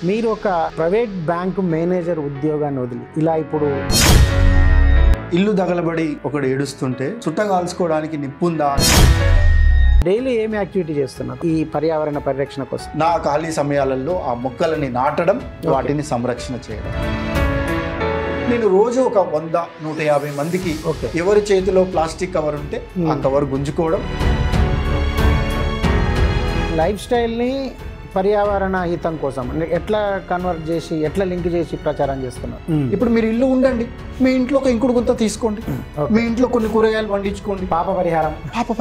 మీరు ఒక private bank manager ఉద్యోగాన్ని వదిలి ఇలా ఇప్పుడు ఇల్లు దగలబడి ఒకడు ఏడుస్తుంటే చుట్టగాల్చుకోవడానికి నిప్పుందా? డైలీ ఏమి యాక్టివిటీ చేస్తున్నారు ఈ పర్యావరణ పరిరక్షణ కోసం? నా ఖాళీ సమయాలలో ఆ మొక్కలని నాటడం, వాటిని సంరక్షణ చేయడం. నేను రోజు ఒక 100-150 మందికి ఎవరి చేతిలో ప్లాస్టిక్ కవర్ ఉంటే ఆ కవర్ గుంజుకోవడం. లైఫ్ స్టైల్ని పర్యావరణ హితం కోసం ఎట్లా కన్వర్ట్ చేసి ఎట్లా లింక్ చేసి ప్రచారం చేస్తున్నారు? ఇప్పుడు మీరు ఇల్లు ఉండండి, మీ ఇంట్లో ఒక ఇంకుడు గుంత తీసుకోండి, మీ ఇంట్లో కొన్ని కూరగాయలు పండించుకోండి, పాప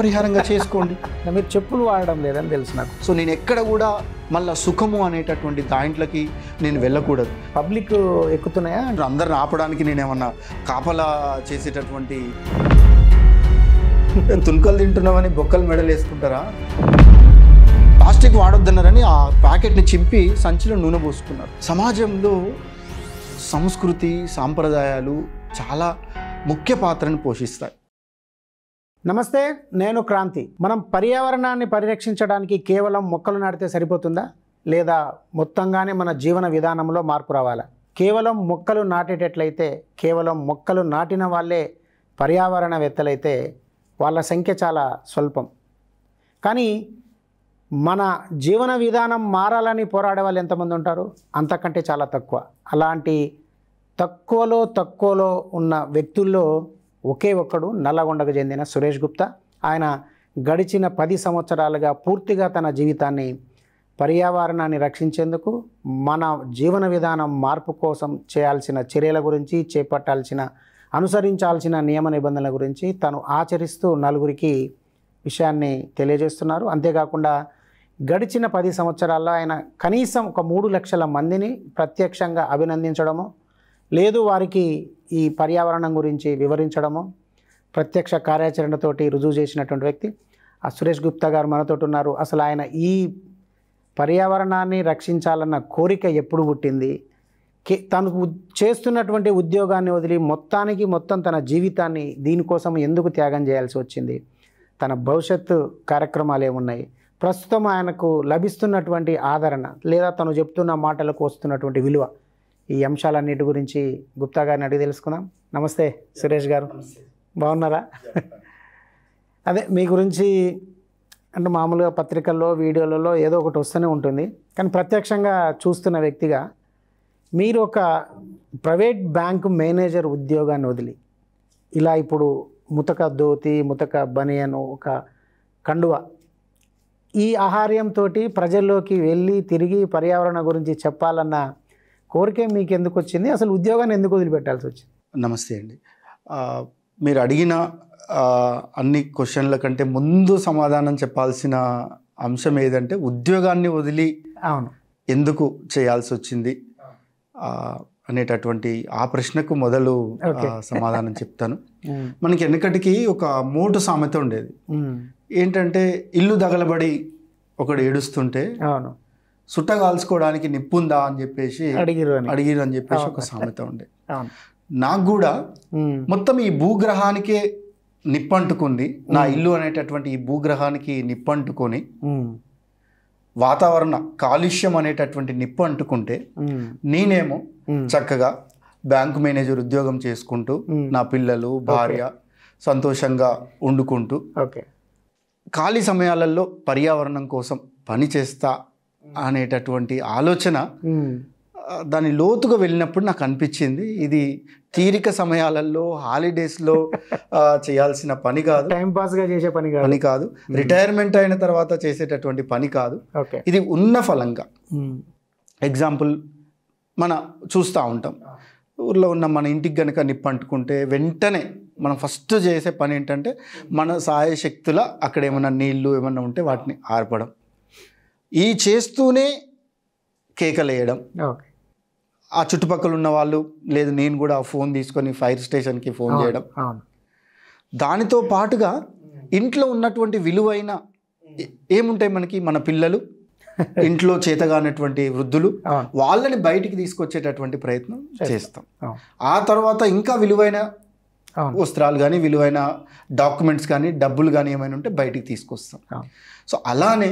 పరిహారంగా చేసుకోండి. మీరు చెప్పులు వాడడం లేదని తెలుసు నాకు. సో నేను ఎక్కడ కూడా మళ్ళీ సుఖము అనేటటువంటి దాంట్లోకి నేను వెళ్ళకూడదు. పబ్లిక్ ఎక్కుతున్నాయా? అందరిని ఆపడానికి నేనేమన్నా కాపలా చేసేటటువంటి తుణుకలు తింటున్నామని బొక్కలు మెడలు వేసుకుంటారా? ప్లాస్టిక్ వాడొద్దన్నారని ఆ ప్యాకెట్ని చింపి సంచిలో నూనె పోసుకున్నారు. సమాజంలో సంస్కృతి సాంప్రదాయాలు చాలా ముఖ్య పాత్రను పోషిస్తాయి. నమస్తే, నేను క్రాంతి. మనం పర్యావరణాన్ని పరిరక్షించడానికి కేవలం మొక్కలు నాటితే సరిపోతుందా, లేదా మొత్తంగానే మన జీవన విధానంలో మార్పు రావాలా? కేవలం మొక్కలు నాటేటట్లయితే, కేవలం మొక్కలు నాటిన వాళ్ళే పర్యావరణవేత్తలైతే వాళ్ళ సంఖ్య చాలా స్వల్పం. కానీ మన జీవన విధానం మారాలని పోరాడే వాళ్ళు ఎంతమంది ఉంటారు? అంతకంటే చాలా తక్కువ. అలాంటి తక్కువలో ఉన్న వ్యక్తుల్లో ఒకే ఒక్కడు నల్లగొండకు చెందిన సురేష్ గుప్తా. ఆయన గడిచిన 10 సంవత్సరాలుగా పూర్తిగా తన జీవితాన్ని పర్యావరణాన్ని రక్షించేందుకు, మన జీవన విధానం మార్పు కోసం చేయాల్సిన చర్యల గురించి, చేపట్టాల్సిన అనుసరించాల్సిన నియమ నిబంధనల గురించి తను ఆచరిస్తూ నలుగురికి విషయాన్ని తెలియజేస్తున్నారు. అంతేకాకుండా గడిచిన 10 సంవత్సరాల్లో ఆయన కనీసం ఒక 3 లక్షల మందిని ప్రత్యక్షంగా అభినందించడము, లేదు వారికి ఈ పర్యావరణం గురించి వివరించడము ప్రత్యక్ష కార్యాచరణతోటి రుజువు చేసినటువంటి వ్యక్తి ఆ సురేష్ గుప్తా గారు మనతో ఉన్నారు. అసలు ఆయన ఈ పర్యావరణాన్ని రక్షించాలన్న కోరిక ఎప్పుడు పుట్టింది? తనకు చేస్తున్నటువంటి ఉద్యోగాన్ని వదిలి మొత్తం తన జీవితాన్ని దీనికోసం ఎందుకు త్యాగం చేయాల్సి వచ్చింది? తన భవిష్యత్తు కార్యక్రమాలు ఏమున్నాయి? ప్రస్తుతం ఆయనకు లభిస్తున్నటువంటి ఆదరణ, లేదా తను చెప్తున్న మాటలకు వస్తున్నటువంటి విలువ, ఈ అంశాలన్నిటి గురించి గుప్తా గారిని అడిగి తెలుసుకుందాం. నమస్తే సురేష్ గారు, బాగున్నారా? అదే మీ గురించి అంటే మామూలుగా పత్రికల్లో వీడియోలలో ఏదో ఒకటి వస్తూనే ఉంటుంది, కానీ ప్రత్యక్షంగా చూస్తున్న వ్యక్తిగా మీరు ఒక ప్రైవేట్ బ్యాంకు మేనేజర్ ఉద్యోగాన్ని వదిలి ఇలా ఇప్పుడు ముతక ధోతి, ముతక బనియను, ఒక కండువ, ఈ ఆహార్యంతో ప్రజల్లోకి వెళ్ళి తిరిగి పర్యావరణ గురించి చెప్పాలన్న కోరిక మీకు ఎందుకు వచ్చింది? అసలు ఉద్యోగాన్ని ఎందుకు వదిలిపెట్టాల్సి వచ్చింది? నమస్తే అండి. మీరు అడిగిన అన్ని క్వశ్చన్ల కంటే ముందు సమాధానం చెప్పాల్సిన అంశం ఏదంటే, ఉద్యోగాన్ని వదిలి ఎందుకు చేయాల్సి వచ్చింది అనేటటువంటి ఆ ప్రశ్నకు మొదలు సమాధానం చెప్తాను. మనకి వెనకటికి ఒక మోటు సామెత ఉండేది. ఏంటంటే, ఇల్లు దగలబడి ఒకడు ఏడుస్తుంటే సుట్టగాల్చుకోవడానికి నిప్పుందా అని చెప్పేసి అడిగిరు అని చెప్పేసి ఒక సామెత ఉండే. నాకు కూడా మొత్తం ఈ భూగ్రహానికే నిప్పంటుకుంది, నా ఇల్లు అనేటటువంటి ఈ భూగ్రహానికి నిప్పంటుకొని వాతావరణ కాలుష్యం అనేటటువంటి నిప్పు అంటుకుంటే, నేనేమో చక్కగా బ్యాంకు మేనేజర్ ఉద్యోగం చేసుకుంటూ నా పిల్లలు భార్య సంతోషంగా వండుకుంటూ ఖాళీ సమయాలలో పర్యావరణం కోసం పని చేస్తా అనేటటువంటి ఆలోచన, దాని లోతుగా వెళ్ళినప్పుడు నాకు అనిపించింది, ఇది తీరిక సమయాలలో హాలిడేస్లో చేయాల్సిన పని కాదు, టైంపాస్గా చేసే పని కాదు, రిటైర్మెంట్ అయిన తర్వాత చేసేటటువంటి పని కాదు. ఇది ఉన్న ఫలంగా. ఎగ్జాంపుల్ మనం చూస్తూ ఉంటాం, ఊర్లో ఉన్న మన ఇంటికి కనుక నిప్పు అంటుకుంటే వెంటనే మనం ఫస్ట్ చేసే పని ఏంటంటే, మన సాయశక్తుల అక్కడ ఏమైనా నీళ్లు ఏమన్నా ఉంటే వాటిని ఆర్పడం, ఈ చేస్తూనే కేకలేయడం, ఆ చుట్టుపక్కల ఉన్న వాళ్ళు లేదు నేను కూడా ఫోన్ తీసుకొని ఫైర్ స్టేషన్కి ఫోన్ చేయడం. దానితో పాటుగా ఇంట్లో ఉన్నటువంటి విలువైన ఏముంటాయి మనకి, మన పిల్లలు, ఇంట్లో చేతగానటువంటి వృద్ధులు, వాళ్ళని బయటికి తీసుకొచ్చేటటువంటి ప్రయత్నం చేస్తాం. ఆ తర్వాత ఇంకా విలువైన వస్త్రాలు కానీ, విలువైన డాక్యుమెంట్స్ కానీ, డబ్బులు కానీ ఏమైనా ఉంటే బయటికి తీసుకొస్తాం. సో అలానే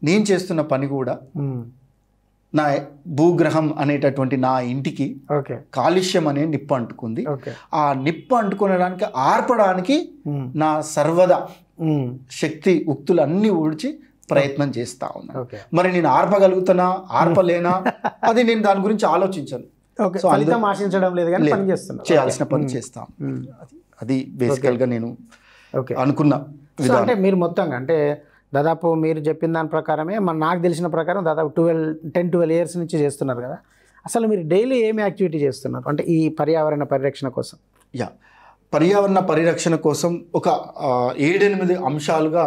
నేను చేస్తున్న పని కూడా నా భూగ్రహం అనేటటువంటి నా ఇంటికి ఓకే కాలుష్యం అనే నిప్పు అంటుకుంది. ఓకే ఆ నిప్పు అంటుకోవడానికి ఆర్పడానికి నా సర్వదా శక్తి ఉక్తులు అన్నీ ఊడ్చి ప్రయత్నం చేస్తా ఉన్నాను. ఓకే మరి నేను ఆర్పగలుగుతానా ఆర్పలేనా అది నేను దాని గురించి ఆలోచించాను. ఓకే ఫలితం ఆశించడం లేదు కానీ పని చేస్తున్నా, చేయాల్సిన పని చేస్తాం. అది బేసికల్గా నేను ఓకే అనుకున్న సో అంటే మీరు మొత్తంగా అంటే దాదాపు మీరు చెప్పిన దాని ప్రకారమే నాకు తెలిసిన ప్రకారం దాదాపు 10-12 ఇయర్స్ నుంచి చేస్తున్నారు కదా. అసలు మీరు డైలీ ఏమి యాక్టివిటీ చేస్తున్నారు అంటే ఈ పర్యావరణ పరిరక్షణ కోసం? పర్యావరణ పరిరక్షణ కోసం ఒక 7-8 అంశాలుగా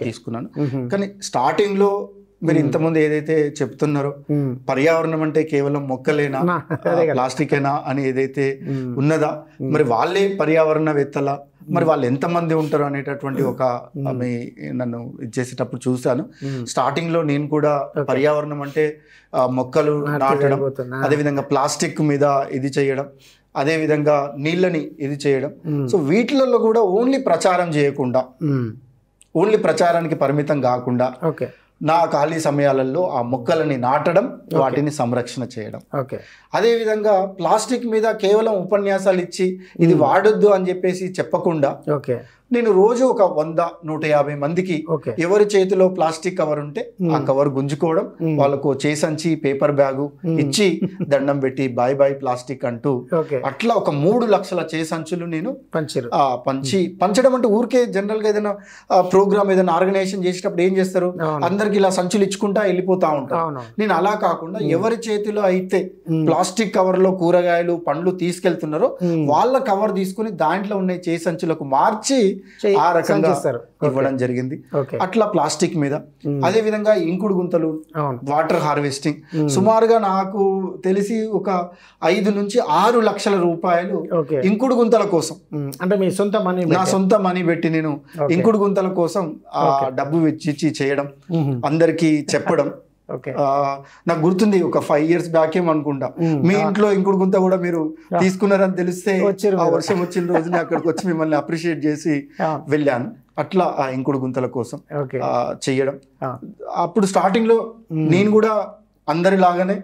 తీసుకున్నాను. కానీ స్టార్టింగ్లో మీరు ఇంతకుముందు ఏదైతే చెప్తున్నారో పర్యావరణం అంటే కేవలం మొక్కలేనా ప్లాస్టికేనా అని ఏదైతే ఉన్నదా, మరి వాళ్ళే పర్యావరణవేత్తలా, మరి వాళ్ళు ఎంతమంది ఉంటారు అనేటటువంటి ఒక ఆమె నన్ను ఇచ్చేసేటప్పుడు చూశాను. స్టార్టింగ్ లో నేను కూడా పర్యావరణం అంటే మొక్కలు నాటడం, అదేవిధంగా ప్లాస్టిక్ మీద ఇది చేయడం, అదేవిధంగా నీళ్ళని ఇది చేయడం. సో వీటిలలో కూడా ఓన్లీ ప్రచారం చేయకుండా, ఓన్లీ ప్రచారానికి పరిమితం కాకుండా నా ఖాళీ సమయాలలో ఆ మొక్కలని నాటడం, వాటిని సంరక్షణ చేయడం. అదేవిధంగా ప్లాస్టిక్ మీద కేవలం ఉపన్యాసాలు ఇచ్చి ఇది వాడొద్దు అని చెప్పేసి చెప్పకుండా నేను రోజు ఒక 100-150 మందికి ఎవరి చేతిలో ప్లాస్టిక్ కవర్ ఉంటే ఆ కవర్ గుంజుకోవడం, వాళ్ళకు చేసంచి పేపర్ బ్యాగు ఇచ్చి దండం పెట్టి బాయ్ బాయ్ ప్లాస్టిక్ అంటూ అట్లా ఒక 3 లక్షల చేసంచులు నేను పంచడం. అంటే ఊరికే జనరల్ గా ఏదైనా ప్రోగ్రామ్ ఏదైనా ఆర్గనైజేషన్ చేసేటప్పుడు ఏం చేస్తారు, అందరికి ఇలా సంచులు ఇచ్చుకుంటా వెళ్ళిపోతా ఉంటారు. నేను అలా కాకుండా ఎవరి చేతిలో అయితే ప్లాస్టిక్ కవర్ లో కూరగాయలు పండ్లు తీసుకెళ్తున్నారో వాళ్ళ కవర్ తీసుకుని దాంట్లో ఉన్న చేసంచులకు మార్చి ఆ రకంగా ఇవ్వడం జరిగింది. అట్లా ప్లాస్టిక్ మీద, అదే విధంగా ఇంకుడు గుంతలు, వాటర్ హార్వెస్టింగ్, సుమారుగా నాకు తెలిసి ఒక 5-6 లక్షల రూపాయలు ఇంకుడు గుంతల కోసం, అంటే మీ సొంత మనీ, నా సొంత మనీ పెట్టి నేను ఇంకుడు గుంతల కోసం ఆ డబ్బు వెచ్చించి చేయడం, అందరికి చెప్పడం. నాకు గుర్తుంది ఒక 5 years బ్యాక్ ఏమనుకుంటా మీ ఇంట్లో ఇంకుడు గుంత కూడా మీరు తీసుకున్నారని తెలిస్తే ఆ వర్షం వచ్చిన రోజున అక్కడికి వచ్చి మిమ్మల్ని అప్రిషియేట్ చేసి వెళ్ళాను. అట్లా ఆ ఇంకుడు గుంతల కోసం చెయ్యడం. అప్పుడు స్టార్టింగ్ లో నేను కూడా అందరిలాగానే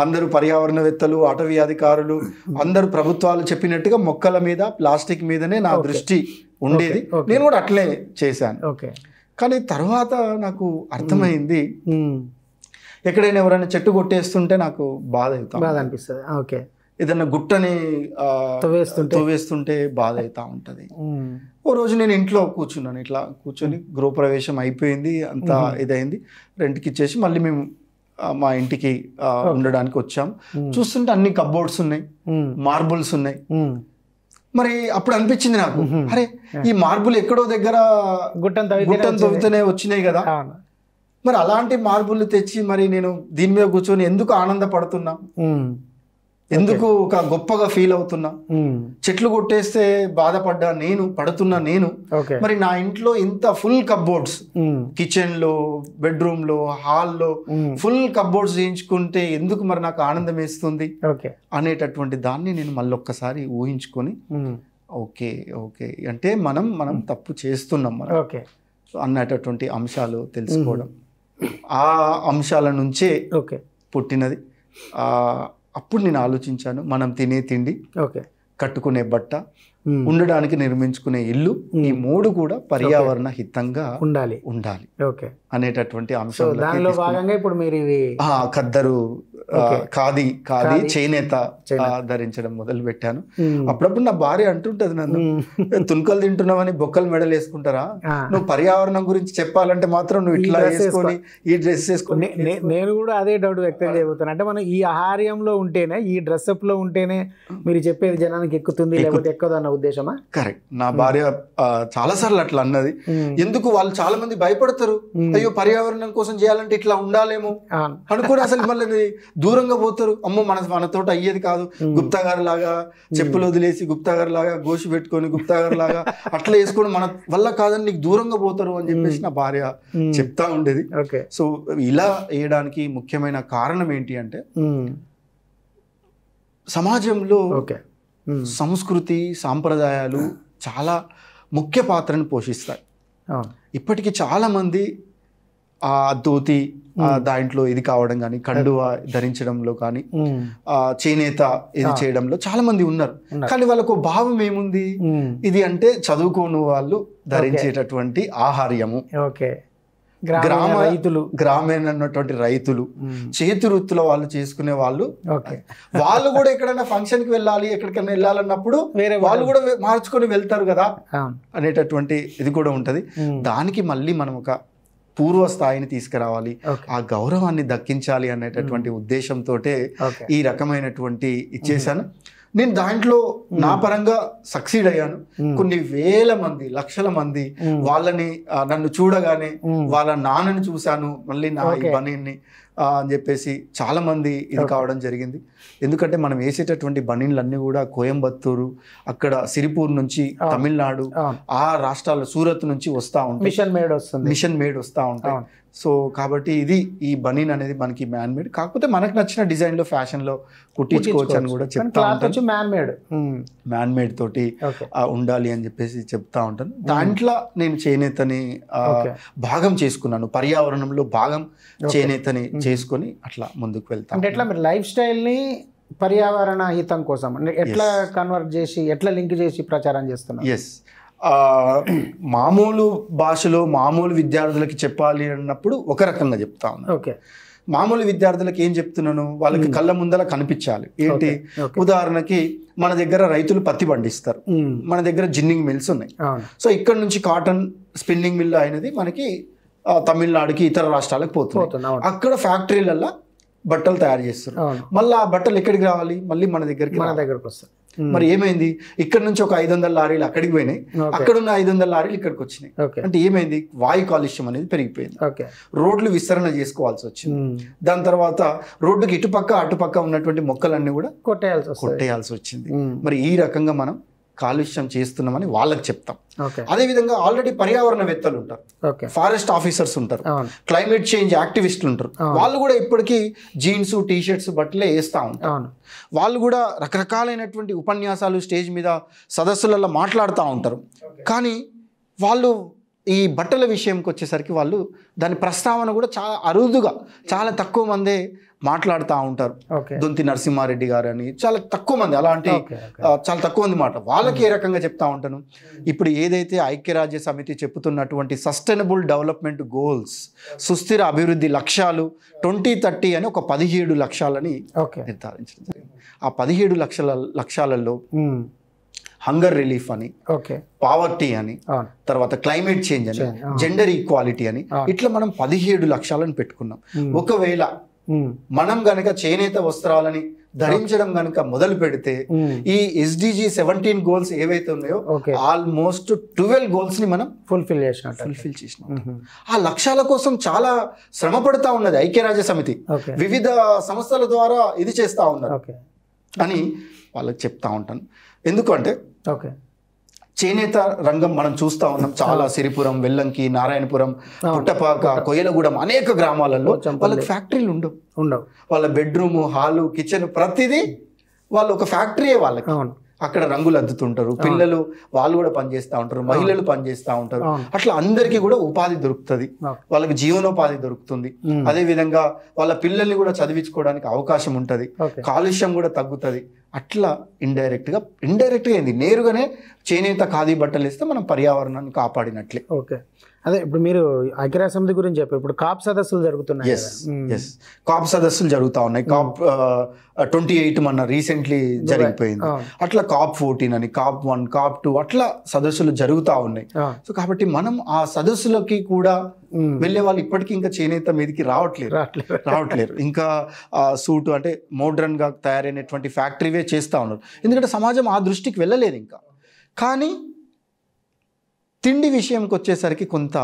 అందరూ పర్యావరణవేత్తలు, అటవీ అధికారులు, అందరూ ప్రభుత్వాలు చెప్పినట్టుగా మొక్కల మీద ప్లాస్టిక్ మీదనే నా దృష్టి ఉండేది. నేను కూడా అట్లే చేశాను. కానీ తర్వాత నాకు అర్థమైంది, ఎక్కడైనా ఎవరైనా చెట్టు కొట్టేస్తుంటే నాకు బాధ అనిపిస్తుంది. ఏదన్నా గుట్టని తవ్వేస్తుంటే బాధ అవుతా ఉంటుంది. ఓ రోజు నేను ఇంట్లో కూర్చున్నాను, ఇట్లా కూర్చొని గృహప్రవేశం అయిపోయింది, అంతా ఇదైంది, రెంట్కి ఇచ్చేసి మళ్ళీ మేము మా ఇంటికి ఉండడానికి వచ్చాము. చూస్తుంటే అన్ని కప్బోర్డ్స్ ఉన్నాయి, మార్బుల్స్ ఉన్నాయి. మరి అప్పుడు అనిపించింది నాకు, అరే ఈ మార్బుల్ ఎక్కడో దగ్గర గుట్టను తవ్వితేనే వచ్చినాయి కదా, మరి అలాంటి మార్బుల్ తెచ్చి మరి నేను దీని మీద కూర్చొని ఎందుకు ఆనందపడుతున్నా, ఎందుకు ఒక గొప్పగా ఫీల్ అవుతున్నా? చెట్లు కొట్టేస్తే బాధపడ్డా నేను, పడుతున్నా నేను. మరి నా ఇంట్లో ఇంత ఫుల్ కప్బోర్డ్స్, కిచెన్ లో, బెడ్రూమ్ లో, హాల్లో ఫుల్ కప్బోర్డ్స్ చేయించుకుంటే ఎందుకు మరి నాకు ఆనందం వేస్తుంది అనేటటువంటి దాన్ని నేను మళ్ళొక్కసారి ఊహించుకొని ఓకే అంటే మనం తప్పు చేస్తున్నాం మనం అన్నటువంటి అంశాలు తెలుసుకోవడం, ఆ అంశాల నుంచే పుట్టినది. అప్పుడు నేను ఆలోచించాను, మనం తినే తిండి, కట్టుకునే బట్ట, ఉండడానికి నిర్మించుకునే ఇల్లు, ఈ 3 కూడా పర్యావరణ హితంగా ఉండాలి అనేటటువంటి అంశం. దానిలో భాగంగా ఇప్పుడు మీరు ఖద్దరు, ఖాదీ చేనేత ధరించడం మొదలు పెట్టాను. అప్పుడప్పుడు నా భార్య అంటుంటది నన్ను, తుణుకలు తింటున్నావని బొక్కలు మెడలు వేసుకుంటారా, నువ్వు పర్యావరణం గురించి చెప్పాలంటే మాత్రం నువ్వు ఇట్లా వేసుకొని ఈ డ్రెస్ వేసుకొని. నేను కూడా అదే డౌట్ వ్యక్తం చేయబోతున్నాను. అంటే మనం ఈ ఆహార్యంలో ఉంటేనే, ఈ డ్రెస్అప్ లో ఉంటేనే మీరు చెప్పేది జనానికి ఎక్కుతుంది, లేకపోతే ఎక్కదన్న ఉద్దేశమా? కరెక్ట్. నా భార్య చాలా సార్లు అట్లా అన్నది. ఎందుకు వాళ్ళు చాలా మంది భయపడతారు, అయ్యో పర్యావరణం కోసం చేయాలంటే ఇట్లా ఉండాలేమో అనుకోని అసలు మళ్ళీ దూరంగా పోతారు. అమ్మో మనతో అయ్యేది కాదు, గుప్తా గారి లాగా చెప్పులు వదిలేసి, గుప్తా గారి లాగా గోషి పెట్టుకొని, గుప్తా గారి లాగా అట్లా వేసుకొని మన వల్ల కాదని నీకు దూరంగా పోతారు అని చెప్పేసి నా భార్య చెప్తా ఉండేది. సో ఇలా వేయడానికి ముఖ్యమైన కారణం ఏంటి అంటే, సమాజంలో సంస్కృతి సాంప్రదాయాలు చాలా ముఖ్య పాత్రను పోషిస్తాయి. ఇప్పటికీ చాలా మంది ఆ ధోతి దాంట్లో ఇది కావడం కానీ, కండువా ధరించడంలో కానీ, చేనేత ఇది చేయడంలో చాలా మంది ఉన్నారు. కానీ వాళ్ళకు భావం ఏముంది, ఇది అంటే చదువుకోని వాళ్ళు ధరించేటటువంటి ఆహార్యము. గ్రామీణటువంటి రైతులు, చేతి వృత్తుల వాళ్ళు చేసుకునే వాళ్ళు, వాళ్ళు కూడా ఎక్కడైనా ఫంక్షన్ కి వెళ్ళాలి, ఎక్కడికైనా వెళ్ళాలన్నప్పుడు వాళ్ళు కూడా మార్చుకొని వెళ్తారు కదా అనేటటువంటి ఇది కూడా ఉంటది. దానికి మళ్ళీ మనం ఒక పూర్వ స్థాయిని తీసుకురావాలి, ఆ గౌరవాన్ని దక్కించాలి అనేటటువంటి ఉద్దేశంతో ఈ రకమైనటువంటి ఇచ్చేసాను. నేను దాంట్లో నా పరంగా సక్సీడ్ అయ్యాను. కొన్ని వేల మంది, లక్షల మంది వాళ్ళని నన్ను చూడగానే వాళ్ళ నాన్నని చూశాను, మళ్ళీ నా ఈ బనీన్ని అని చెప్పేసి చాలా మంది ఇది కావడం జరిగింది. ఎందుకంటే మనం వేసేటటువంటి బనీన్లన్నీ కూడా కోయంబత్తూరు, అక్కడ సిరిపూర్ నుంచి తమిళనాడు, ఆ రాష్ట్రాల సూరత్ నుంచి వస్తూ ఉంటాయి, మిషన్ మేడ్ వస్తూ ఉంటాయి. సో కాబట్టి ఇది ఈ బనీన్ అనేది మనకి మ్యాన్ మేడ్, కాకపోతే మనకు నచ్చిన డిజైన్ లో ఫ్యాషన్ లో కుట్టించుకోవచ్చు అని కూడా చెప్తా ఉంటాను. మ్యాన్ మేడ్ తోటి ఉండాలి అని చెప్పేసి చెప్తా ఉంటాను. దాంట్లో నేను చేనేతని భాగం చేసుకున్నాను, పర్యావరణంలో భాగం చేనేతని చేసుకొని అట్లా ముందుకు వెళ్తాను. అంటే ఎట్లా మీరు లైఫ్ స్టైల్ ని పర్యావరణ హితం కోసం ఎట్లా కన్వర్ట్ చేసి, ఎట్లా లింక్ చేసి ప్రచారం చేస్తున్నారు? ఎస్, మామూలు భాషలో మామూలు విద్యార్థులకి చెప్పాలి అన్నప్పుడు ఒక రకంగా చెప్తా ఉన్నాను. మామూలు విద్యార్థులకు ఏం చెప్తున్నాను, వాళ్ళకి కళ్ళ ముందర కనిపించాలి. ఏంటి, ఉదాహరణకి మన దగ్గర రైతులు పత్తి పండిస్తారు, మన దగ్గర జిన్నింగ్ మిల్స్ ఉన్నాయి. సో ఇక్కడ నుంచి కాటన్ స్పిన్నింగ్ మిల్ అనేది మనకి తమిళనాడుకి, ఇతర రాష్ట్రాలకు పోతుంది. అక్కడ ఫ్యాక్టరీలలో బట్టలు తయారు చేస్తారు. మళ్ళీ ఆ బట్టలు ఎక్కడికి రావాలి, మళ్ళీ మన దగ్గరికి వస్తాయి. మరి ఏమైంది, ఇక్కడ నుంచి ఒక 500 లారీలు అక్కడికి పోయినాయి, అక్కడ ఉన్న 500 లారీలు ఇక్కడికి వచ్చినాయి. అంటే ఏమైంది, వాయు కాలుష్యం అనేది పెరిగిపోయింది, రోడ్లు విస్తరణ చేసుకోవాల్సి వచ్చింది. దాని తర్వాత రోడ్డుకి ఇటుపక్క అటుపక్క ఉన్నటువంటి మొక్కలన్నీ కూడా కొట్టేయాల్సి వచ్చింది. మరి ఈ రకంగా మనం కాలుష్యం చేస్తున్నామని వాళ్ళకి చెప్తాం. అదేవిధంగా ఆల్రెడీ పర్యావరణవేత్తలు ఉంటారు, ఫారెస్ట్ ఆఫీసర్స్ ఉంటారు, క్లైమేట్ చేంజ్ యాక్టివిస్టులు ఉంటారు. వాళ్ళు కూడా ఇప్పటికీ జీన్స్, టీషర్ట్స్, బట్టలే వేస్తూ ఉంటారు. వాళ్ళు కూడా రకరకాలైనటువంటి ఉపన్యాసాలు స్టేజ్ మీద, సదస్సులలో మాట్లాడుతూ ఉంటారు. కానీ వాళ్ళు ఈ బట్టల విషయంకి వచ్చేసరికి వాళ్ళు దాని ప్రస్తావన కూడా చాలా అరుదుగా, చాలా తక్కువ మందే మాట్లాడుతూ ఉంటారు. దొంతి నరసింహారెడ్డి గారు అని చాలా తక్కువ మంది, అలాంటి చాలా తక్కువ మంది మాట. వాళ్ళకి ఏ రకంగా చెప్తా ఉంటాను, ఇప్పుడు ఏదైతే ఐక్యరాజ్య సమితి చెప్తున్నటువంటి సస్టైనబుల్ డెవలప్మెంట్ గోల్స్, సుస్థిర అభివృద్ధి లక్ష్యాలు 2030 అని ఒక 17 లక్ష్యాలని నిర్ధారించడం జరిగింది. ఆ 17 లక్ష్యాలలో హంగర్ రిలీఫ్ అని, పావర్టీ అని, తర్వాత క్లైమేట్ చేంజ్ అని, జెండర్ ఈక్వాలిటీ అని, ఇట్లా మనం 17 లక్ష్యాలను పెట్టుకున్నాం. ఒకవేళ మనం గనక చేనేత వస్త్రాలని ధరించడం గనక మొదలు పెడితే ఈ SDG 17 గోల్స్ ఏవైతే ఉన్నాయో ఆల్మోస్ట్ 12 గోల్స్ ని మనం ఫుల్ఫిల్ చేసినాం. ఆ లక్ష్యాల కోసం చాలా శ్రమ పడుతూ ఉన్నది ఐక్యరాజ్య సమితి, వివిధ సంస్థల ద్వారా ఇది చేస్తూ ఉన్నారు అని వాళ్ళకి చెప్తా ఉంటాను. ఎందుకంటే చేనేత రంగం మనం చూస్తూ ఉన్నాం, చాలా సిరిపురం, వెల్లంకి, నారాయణపురం, పుట్టపాక, కొయ్యలగూడెం అనేక గ్రామాలలో వాళ్ళకి ఫ్యాక్టరీలు ఉండవు. వాళ్ళ బెడ్రూమ్, హాలు, కిచెన్ ప్రతిదీ వాళ్ళు ఒక ఫ్యాక్టరీయే వాళ్ళకి. అక్కడ రంగులు అద్దుతుంటారు, పిల్లలు వాళ్ళు కూడా పనిచేస్తూ ఉంటారు, మహిళలు పనిచేస్తూ ఉంటారు. అట్లా అందరికీ కూడా ఉపాధి దొరుకుతుంది, వాళ్ళకి జీవనోపాధి దొరుకుతుంది. అదే విధంగా వాళ్ళ పిల్లల్ని కూడా చదివించుకోవడానికి అవకాశం ఉంటుంది, కాలుష్యం కూడా తగ్గుతుంది. అట్లా ఇండైరెక్ట్గా ఏంది, నేరుగానే చేనేత ఖాదీ బట్టలు ఇస్తే మనం పర్యావరణాన్ని కాపాడినట్లే. అదే ఇప్పుడు మీరు ఐక్యరాజ్య సమితి గురించి చెప్పారు, ఇప్పుడు కాప్ సదస్సులు జరుగుతున్నాయి. కాప్ సదస్సులు జరుగుతూ ఉన్నాయి. కాప్ 28 మన రీసెంట్లీ జరిగిపోయింది. అట్లా కాప్ 14 అని, కాప్ 1, కాప్ 2 అట్లా సదస్సులు జరుగుతూ ఉన్నాయి. సో కాబట్టి మనం ఆ సదస్సులకి కూడా వెళ్ళే వాళ్ళు ఇప్పటికీ ఇంకా చేనేత మీదకి రావట్లేరు. ఇంకా సూట్ అంటే మోడ్రన్ గా తయారైనటువంటి ఫ్యాక్టరీవే చేస్తూ ఉన్నారు. ఎందుకంటే సమాజం ఆ దృష్టికి వెళ్ళలేదు ఇంకా. కానీ తిండి విషయంకి వచ్చేసరికి కొంత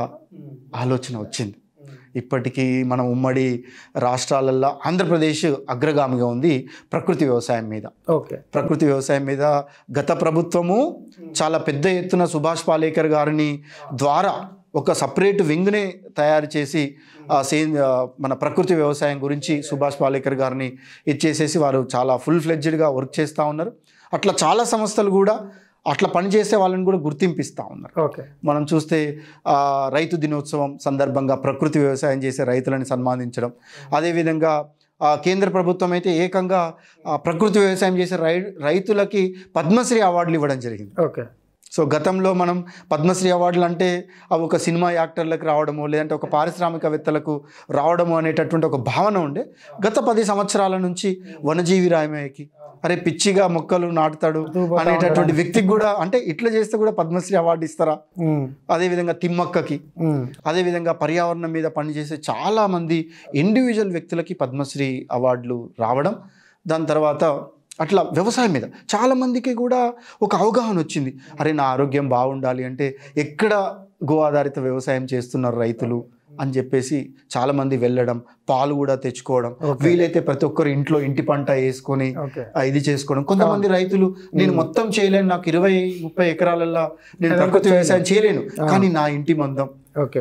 ఆలోచన వచ్చింది. ఇప్పటికీ మనం ఉమ్మడి రాష్ట్రాలలో ఆంధ్రప్రదేశ్ అగ్రగామిగా ఉంది ప్రకృతి వ్యవసాయం మీద. ప్రకృతి వ్యవసాయం మీద గత ప్రభుత్వము చాలా పెద్ద ఎత్తున సుభాష్ పాలేకర్ గారిని ద్వారా ఒక సపరేట్ వింగ్నే తయారు చేసి మన ప్రకృతి వ్యవసాయం గురించి సుభాష్ పాలేకర్ గారిని ఇచ్చేసేసి వారు చాలా ఫుల్ ఫ్లెడ్జ్డ్గా వర్క్ చేస్తూ ఉన్నారు. అట్లా చాలా సంస్థలు కూడా అట్లా పనిచేసే వాళ్ళని కూడా గుర్తింపిస్తూ ఉన్నారు. ఓకే. మనం చూస్తే రైతు దినోత్సవం సందర్భంగా ప్రకృతి వ్యవసాయం చేసే రైతులని సన్మానించడం, అదేవిధంగా కేంద్ర ప్రభుత్వం అయితే ఏకంగా ప్రకృతి వ్యవసాయం చేసే రైతులకి పద్మశ్రీ అవార్డులు ఇవ్వడం జరిగింది. ఓకే. సో గతంలో మనం పద్మశ్రీ అవార్డులు అంటే అవి ఒక సినిమా యాక్టర్లకు రావడము, లేదంటే ఒక పారిశ్రామికవేత్తలకు రావడము అనేటటువంటి ఒక భావన ఉండే. గత 10 సంవత్సరాల నుంచి వనజీవి రామయ్యకి, అరే పిచ్చిగా మొక్కలు నాటుతాడు అనేటటువంటి వ్యక్తికి కూడా, అంటే ఇట్లా చేస్తే కూడా పద్మశ్రీ అవార్డు ఇస్తారా? అదేవిధంగా తిమ్మక్కకి, అదేవిధంగా పర్యావరణం మీద పనిచేసే చాలా మంది ఇండివిజువల్ వ్యక్తులకి పద్మశ్రీ అవార్డులు రావడం, దాని తర్వాత అట్లా వ్యవసాయం మీద చాలామందికి కూడా ఒక అవగాహన వచ్చింది. అరే నా ఆరోగ్యం బాగుండాలి అంటే ఎక్కడ గో ఆధారిత వ్యవసాయం చేస్తున్నారు రైతులు అని చెప్పేసి చాలామంది వెళ్ళడం, పాలు కూడా తెచ్చుకోవడం, వీలైతే ప్రతి ఒక్కరు ఇంట్లో ఇంటి పంట వేసుకొని ఇది చేసుకోవడం. కొంతమంది రైతులు నేను మొత్తం చేయలేను, నాకు 20-30 ఎకరాలలో నేను ప్రకృతి వ్యవసాయం చేయలేను, కానీ నా ఇంటి మందం,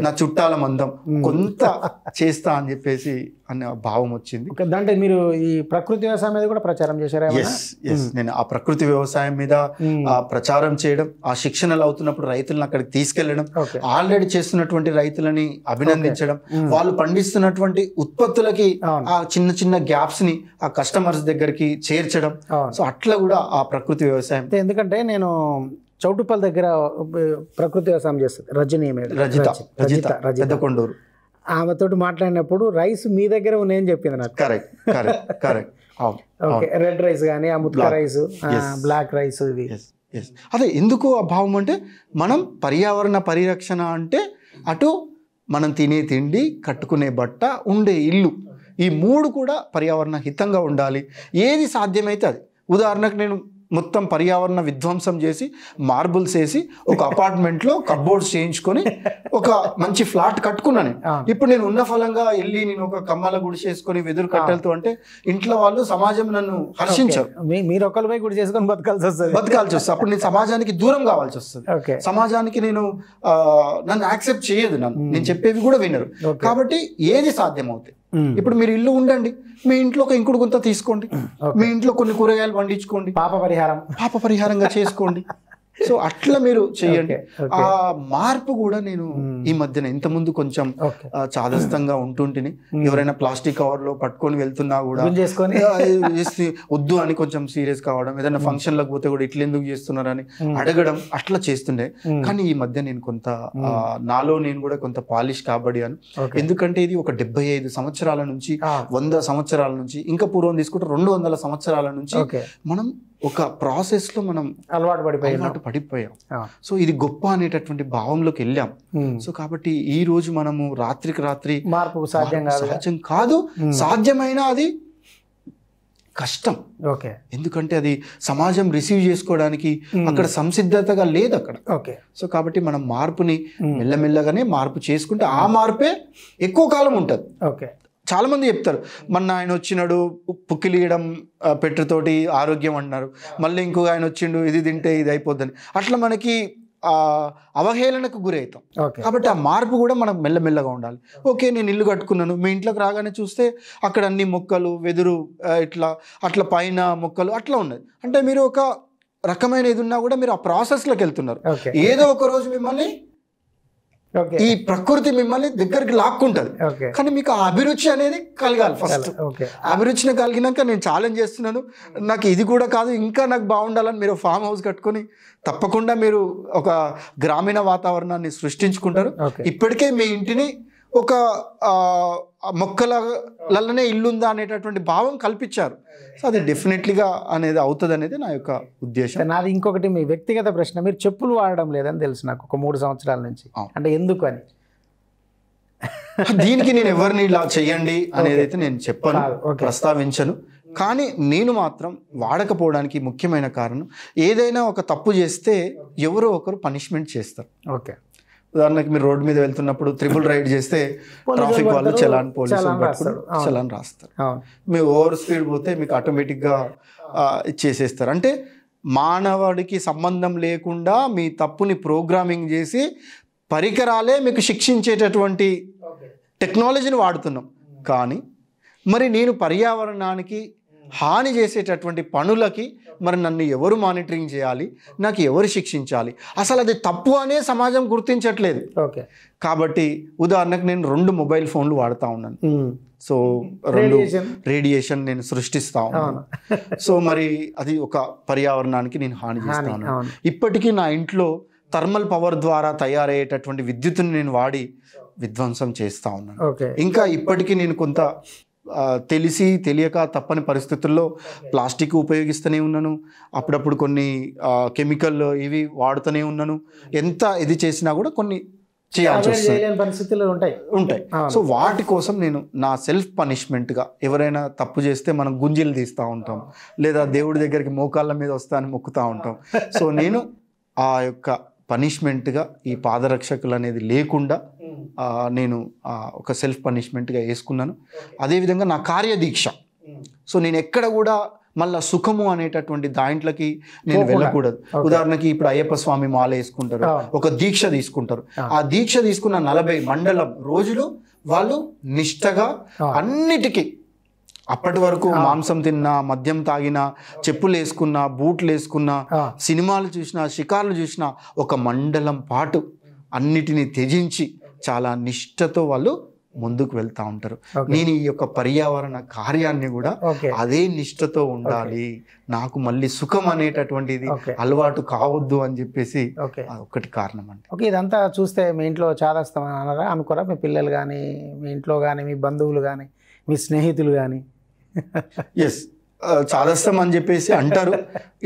నా చుట్టాల మందం కొంత చేస్తా అని చెప్పేసి అనే భావం వచ్చింది. అంటే మీరు ఈ ప్రకృతి వ్యవసాయం మీద కూడా ప్రచారం చేశారా? నేను ఆ ప్రకృతి వ్యవసాయం మీద ప్రచారం చేయడం, ఆ శిక్షణలు అవుతున్నప్పుడు రైతులను అక్కడికి తీసుకెళ్లడం, ఆల్రెడీ చేస్తున్నటువంటి రైతులని అభినందించడం, వాళ్ళు పండిస్తున్నటువంటి ఉత్పత్తులకి ఆ చిన్న చిన్న గ్యాప్స్ ని ఆ కస్టమర్స్ దగ్గరికి చేర్చడం. సో అట్లా కూడా ఆ ప్రకృతి వ్యవసాయం. ఎందుకంటే నేను చౌటుపల్లి దగ్గర ప్రకృతి వ్యవసాయం చేస్తుంది రజిత పెద్దకొండూరు, ఆమెతోటి మాట్లాడినప్పుడు రైస్ మీ దగ్గర ఉన్నాయని చెప్పింది నాకు. కరెక్ట్. రెడ్ రైస్ కానీ అమృత రైస్, బ్లాక్ రైస్, ఇవి అదే ఎందుకు ఆ భావం అంటే మనం పర్యావరణ పరిరక్షణ అంటే అటు మనం తినే తిండి, కట్టుకునే బట్ట, ఉండే ఇల్లు, ఈ 3 కూడా పర్యావరణ హితంగా ఉండాలి. ఏది సాధ్యమైతే అది. ఉదాహరణకు నేను మొత్తం పర్యావరణ విధ్వంసం చేసి మార్బుల్స్ వేసి ఒక అపార్ట్మెంట్లో కప్బోర్డ్స్ చేయించుకొని ఒక మంచి ఫ్లాట్ కట్టుకున్నాను. ఇప్పుడు నేను ఉన్న ఫలంగా వెళ్ళి నేను ఒక కమ్మల గుడి చేసుకొని వెదురు కట్టెలతో అంటే ఇంట్లో వాళ్ళు, సమాజం నన్ను హర్షించారు. మీరు ఒకరిపై గుడి చేసుకొని బతకాల్సి వస్తుంది. అప్పుడు నేను సమాజానికి దూరం కావాల్సి వస్తుంది. సమాజానికి నన్ను యాక్సెప్ట్ చేయదు, నేను చెప్పేవి కూడా వినరు. కాబట్టి ఏది సాధ్యమవుతాయి. ఇప్పుడు మీరు ఇల్లు ఉండండి, మీ ఇంట్లో ఒక ఇంకుడు గుంత తీసుకోండి, మీ ఇంట్లో కొన్ని కూరగాయలు పండించుకోండి, పాప పరిహారంగా చేసుకోండి. సో అట్లా మీరు చెయ్యండి. ఆ మార్పు కూడా నేను ఈ మధ్యన ఇంతకుముందు కొంచెం చాదస్తంగా ఉంటుంటిని. ఎవరైనా ప్లాస్టిక్ కవర్ లో పట్టుకొని వెళ్తున్నా కూడా వద్దు అని కొంచెం సీరియస్ కావడం, ఏదైనా ఫంక్షన్ లకు పోతే కూడా ఇట్లా ఎందుకు చేస్తున్నారని అడగడం, అట్లా చేస్తుండే. కానీ ఈ మధ్య నేను కొంత నాలో నేను కూడా కొంత పాలిష్ కాబడియాను. ఎందుకంటే ఇది ఒక 75 సంవత్సరాల నుంచి, 100 సంవత్సరాల నుంచి, ఇంకా పూర్వం తీసుకుంటే 200 సంవత్సరాల నుంచి మనం ఒక ప్రాసెస్ లో మనం అలవాటు పడిపోయాం. సో ఇది గొప్ప అనేటటువంటి భావంలోకి వెళ్ళాం. సో కాబట్టి ఈ రోజు మనము రాత్రికి రాత్రి మార్పు సాధ్యం కాదు. సాధ్యమైన అది కష్టం. ఎందుకంటే అది సమాజం రిసీవ్ చేసుకోవడానికి అక్కడ సంసిద్ధతగా లేదు అక్కడ. సో కాబట్టి మనం మార్పుని మెల్లమెల్లగానే మార్పు చేసుకుంటే ఆ మార్పే ఎక్కువ కాలం ఉంటుంది. చాలా మంది చెప్తారు, మొన్న ఆయన వచ్చినాడు పుక్కిలియడం పెట్టుతోటి ఆరోగ్యం అంటున్నారు, మళ్ళీ ఇంకొక ఆయన వచ్చిండు ఇది తింటే ఇది అయిపోద్దని, అట్లా మనకి అవహేళనకు గురవుతాం. కాబట్టి ఆ మార్పు కూడా మనకు మెల్లమెల్లగా ఉండాలి. ఓకే, నేను ఇల్లు కట్టుకున్నాను, మీ ఇంట్లోకి రాగానే చూస్తే అక్కడ అన్ని మొక్కలు, వెదురు, అట్లా పైన మొక్కలు అట్లా ఉన్నది అంటే మీరు ఒక రకమైన ఇది ఉన్నా కూడా మీరు ఆ ప్రాసెస్లోకి వెళ్తున్నారు. ఏదో ఒక రోజు మిమ్మల్ని ఈ ప్రకృతి మిమ్మల్ని దగ్గరికి లాక్కుంటది. కానీ మీకు ఆ అభిరుచి అనేది కలగాలి ఫస్ట్. అభిరుచిని కలిగినాక నేను ఛాలెంజ్ చేస్తున్నాను, నాకు ఇది కూడా కాదు ఇంకా నాకు బాగుండాలని మీరు ఫామ్ హౌస్ కట్టుకొని తప్పకుండా మీరు ఒక గ్రామీణ వాతావరణాన్ని సృష్టించుకుంటారు. ఇప్పటికే మీ ఇంటిని ఒక మొక్కలనే ఇల్లుందా అనేటటువంటి భావం కల్పించారు. సో అది డెఫినెట్లీగా అనేది అవుతుంది అనేది నా యొక్క ఉద్దేశం. నాది ఇంకొకటి మీ వ్యక్తిగత ప్రశ్న, మీరు చెప్పులు వాడడం లేదని తెలుసు నాకు ఒక 3 సంవత్సరాల నుంచి, అంటే ఎందుకు అని? దీనికి నేను ఎవరిని ఇలా చెయ్యండి అనేది అయితే నేను చెప్పను, ప్రస్తావించను. కానీ నేను మాత్రం వాడకపోవడానికి ముఖ్యమైన కారణం, ఏదైనా ఒక తప్పు చేస్తే ఎవరో ఒకరు పనిష్మెంట్ చేస్తారు. ఉదాహరణకి మీరు రోడ్డు మీద వెళ్తున్నప్పుడు త్రిబుల్ రైడ్ చేస్తే ట్రాఫిక్ వాళ్ళు చలాన్, పోలీసులు పట్టుకుని చలాన్ రాస్తారు. మీరు ఓవర్ స్పీడ్ పోతే మీకు ఆటోమేటిక్గా చేసేస్తారు. అంటే మానవుడికి సంబంధం లేకుండా మీ తప్పుని ప్రోగ్రామింగ్ చేసి పరికరాలే మీకు శిక్షించేటటువంటి టెక్నాలజీని వాడుతున్నాం. కానీ మరి నేను పర్యావరణానికి హాని చేసేటటువంటి పనులకి మరి నన్ను ఎవరు మానిటరింగ్ చేయాలి, నాకు ఎవరు శిక్షించాలి, అసలు అది తప్పు అనే సమాజం గుర్తించట్లేదు. ఓకే, కాబట్టి ఉదాహరణకు నేను 2 మొబైల్ ఫోన్లు వాడుతూ ఉన్నాను. సో 2 రేడియేషన్ నేను సృష్టిస్తా ఉన్నాను. సో మరి అది ఒక పర్యావరణానికి నేను హాని చేస్తాను. ఇప్పటికీ నా ఇంట్లో థర్మల్ పవర్ ద్వారా తయారయ్యేటటువంటి విద్యుత్తుని నేను వాడి విధ్వంసం చేస్తూ ఉన్నాను. ఇంకా ఇప్పటికీ నేను కొంత తెలిసి తెలియక తప్పని పరిస్థితుల్లో ప్లాస్టిక్ ఉపయోగిస్తూనే ఉన్నాను. అప్పుడప్పుడు కొన్ని కెమికల్ ఇవి వాడుతూనే ఉన్నాను. ఎంత ఇది చేసినా కూడా కొన్ని చేయాల్సి పరిస్థితులు ఉంటాయి. సో వాటి కోసం నేను నా సెల్ఫ్ పనిష్మెంట్గా, ఎవరైనా తప్పు చేస్తే మనం గుంజీలు తీస్తూ ఉంటాం, లేదా దేవుడి దగ్గరికి మోకాళ్ళ మీద వస్తానని మొక్కుతూ ఉంటాం. సో నేను ఆ యొక్క పనిష్మెంట్గా ఈ పాదరక్షకులు అనేది లేకుండా నేను ఒక సెల్ఫ్ పనిష్మెంట్గా వేసుకున్నాను. అదేవిధంగా నా కార్యదీక్ష. సో నేను ఎక్కడ కూడా మళ్ళీ సుఖము అనేటటువంటి దాంట్లోకి నేను వెళ్ళకూడదు. ఉదాహరణకి ఇప్పుడు అయ్యప్ప స్వామి మాల వేసుకుంటారు, ఒక దీక్ష తీసుకుంటారు. ఆ దీక్ష తీసుకున్న 40 మండలం రోజులు వాళ్ళు నిష్టగా అన్నిటికీ, అప్పటి వరకు మాంసం తిన్నా, మద్యం తాగినా, చెప్పులు వేసుకున్నా, బూట్లు వేసుకున్నా, సినిమాలు చూసినా, షికార్లు చూసినా, ఒక మండలం పాటు అన్నిటినీ త్యజించి చాలా నిష్టతో వాళ్ళు ముందుకు వెళ్తా ఉంటారు. నేను ఈ యొక్క పర్యావరణ కార్యాన్ని కూడా అదే నిష్టతో ఉండాలి, నాకు మళ్ళీ సుఖం అనేటటువంటిది అలవాటు కావద్దు అని చెప్పేసి ఒకటి కారణం అండి. ఓకే, ఇదంతా చూస్తే మీ ఇంట్లో చాలా అన్నారా అనుకోరా? మీ పిల్లలు కానీ, మీ ఇంట్లో కానీ, మీ బంధువులు కానీ, మీ స్నేహితులు కానీ? ఎస్, చాదస్తం అని చెప్పేసి అంటారు.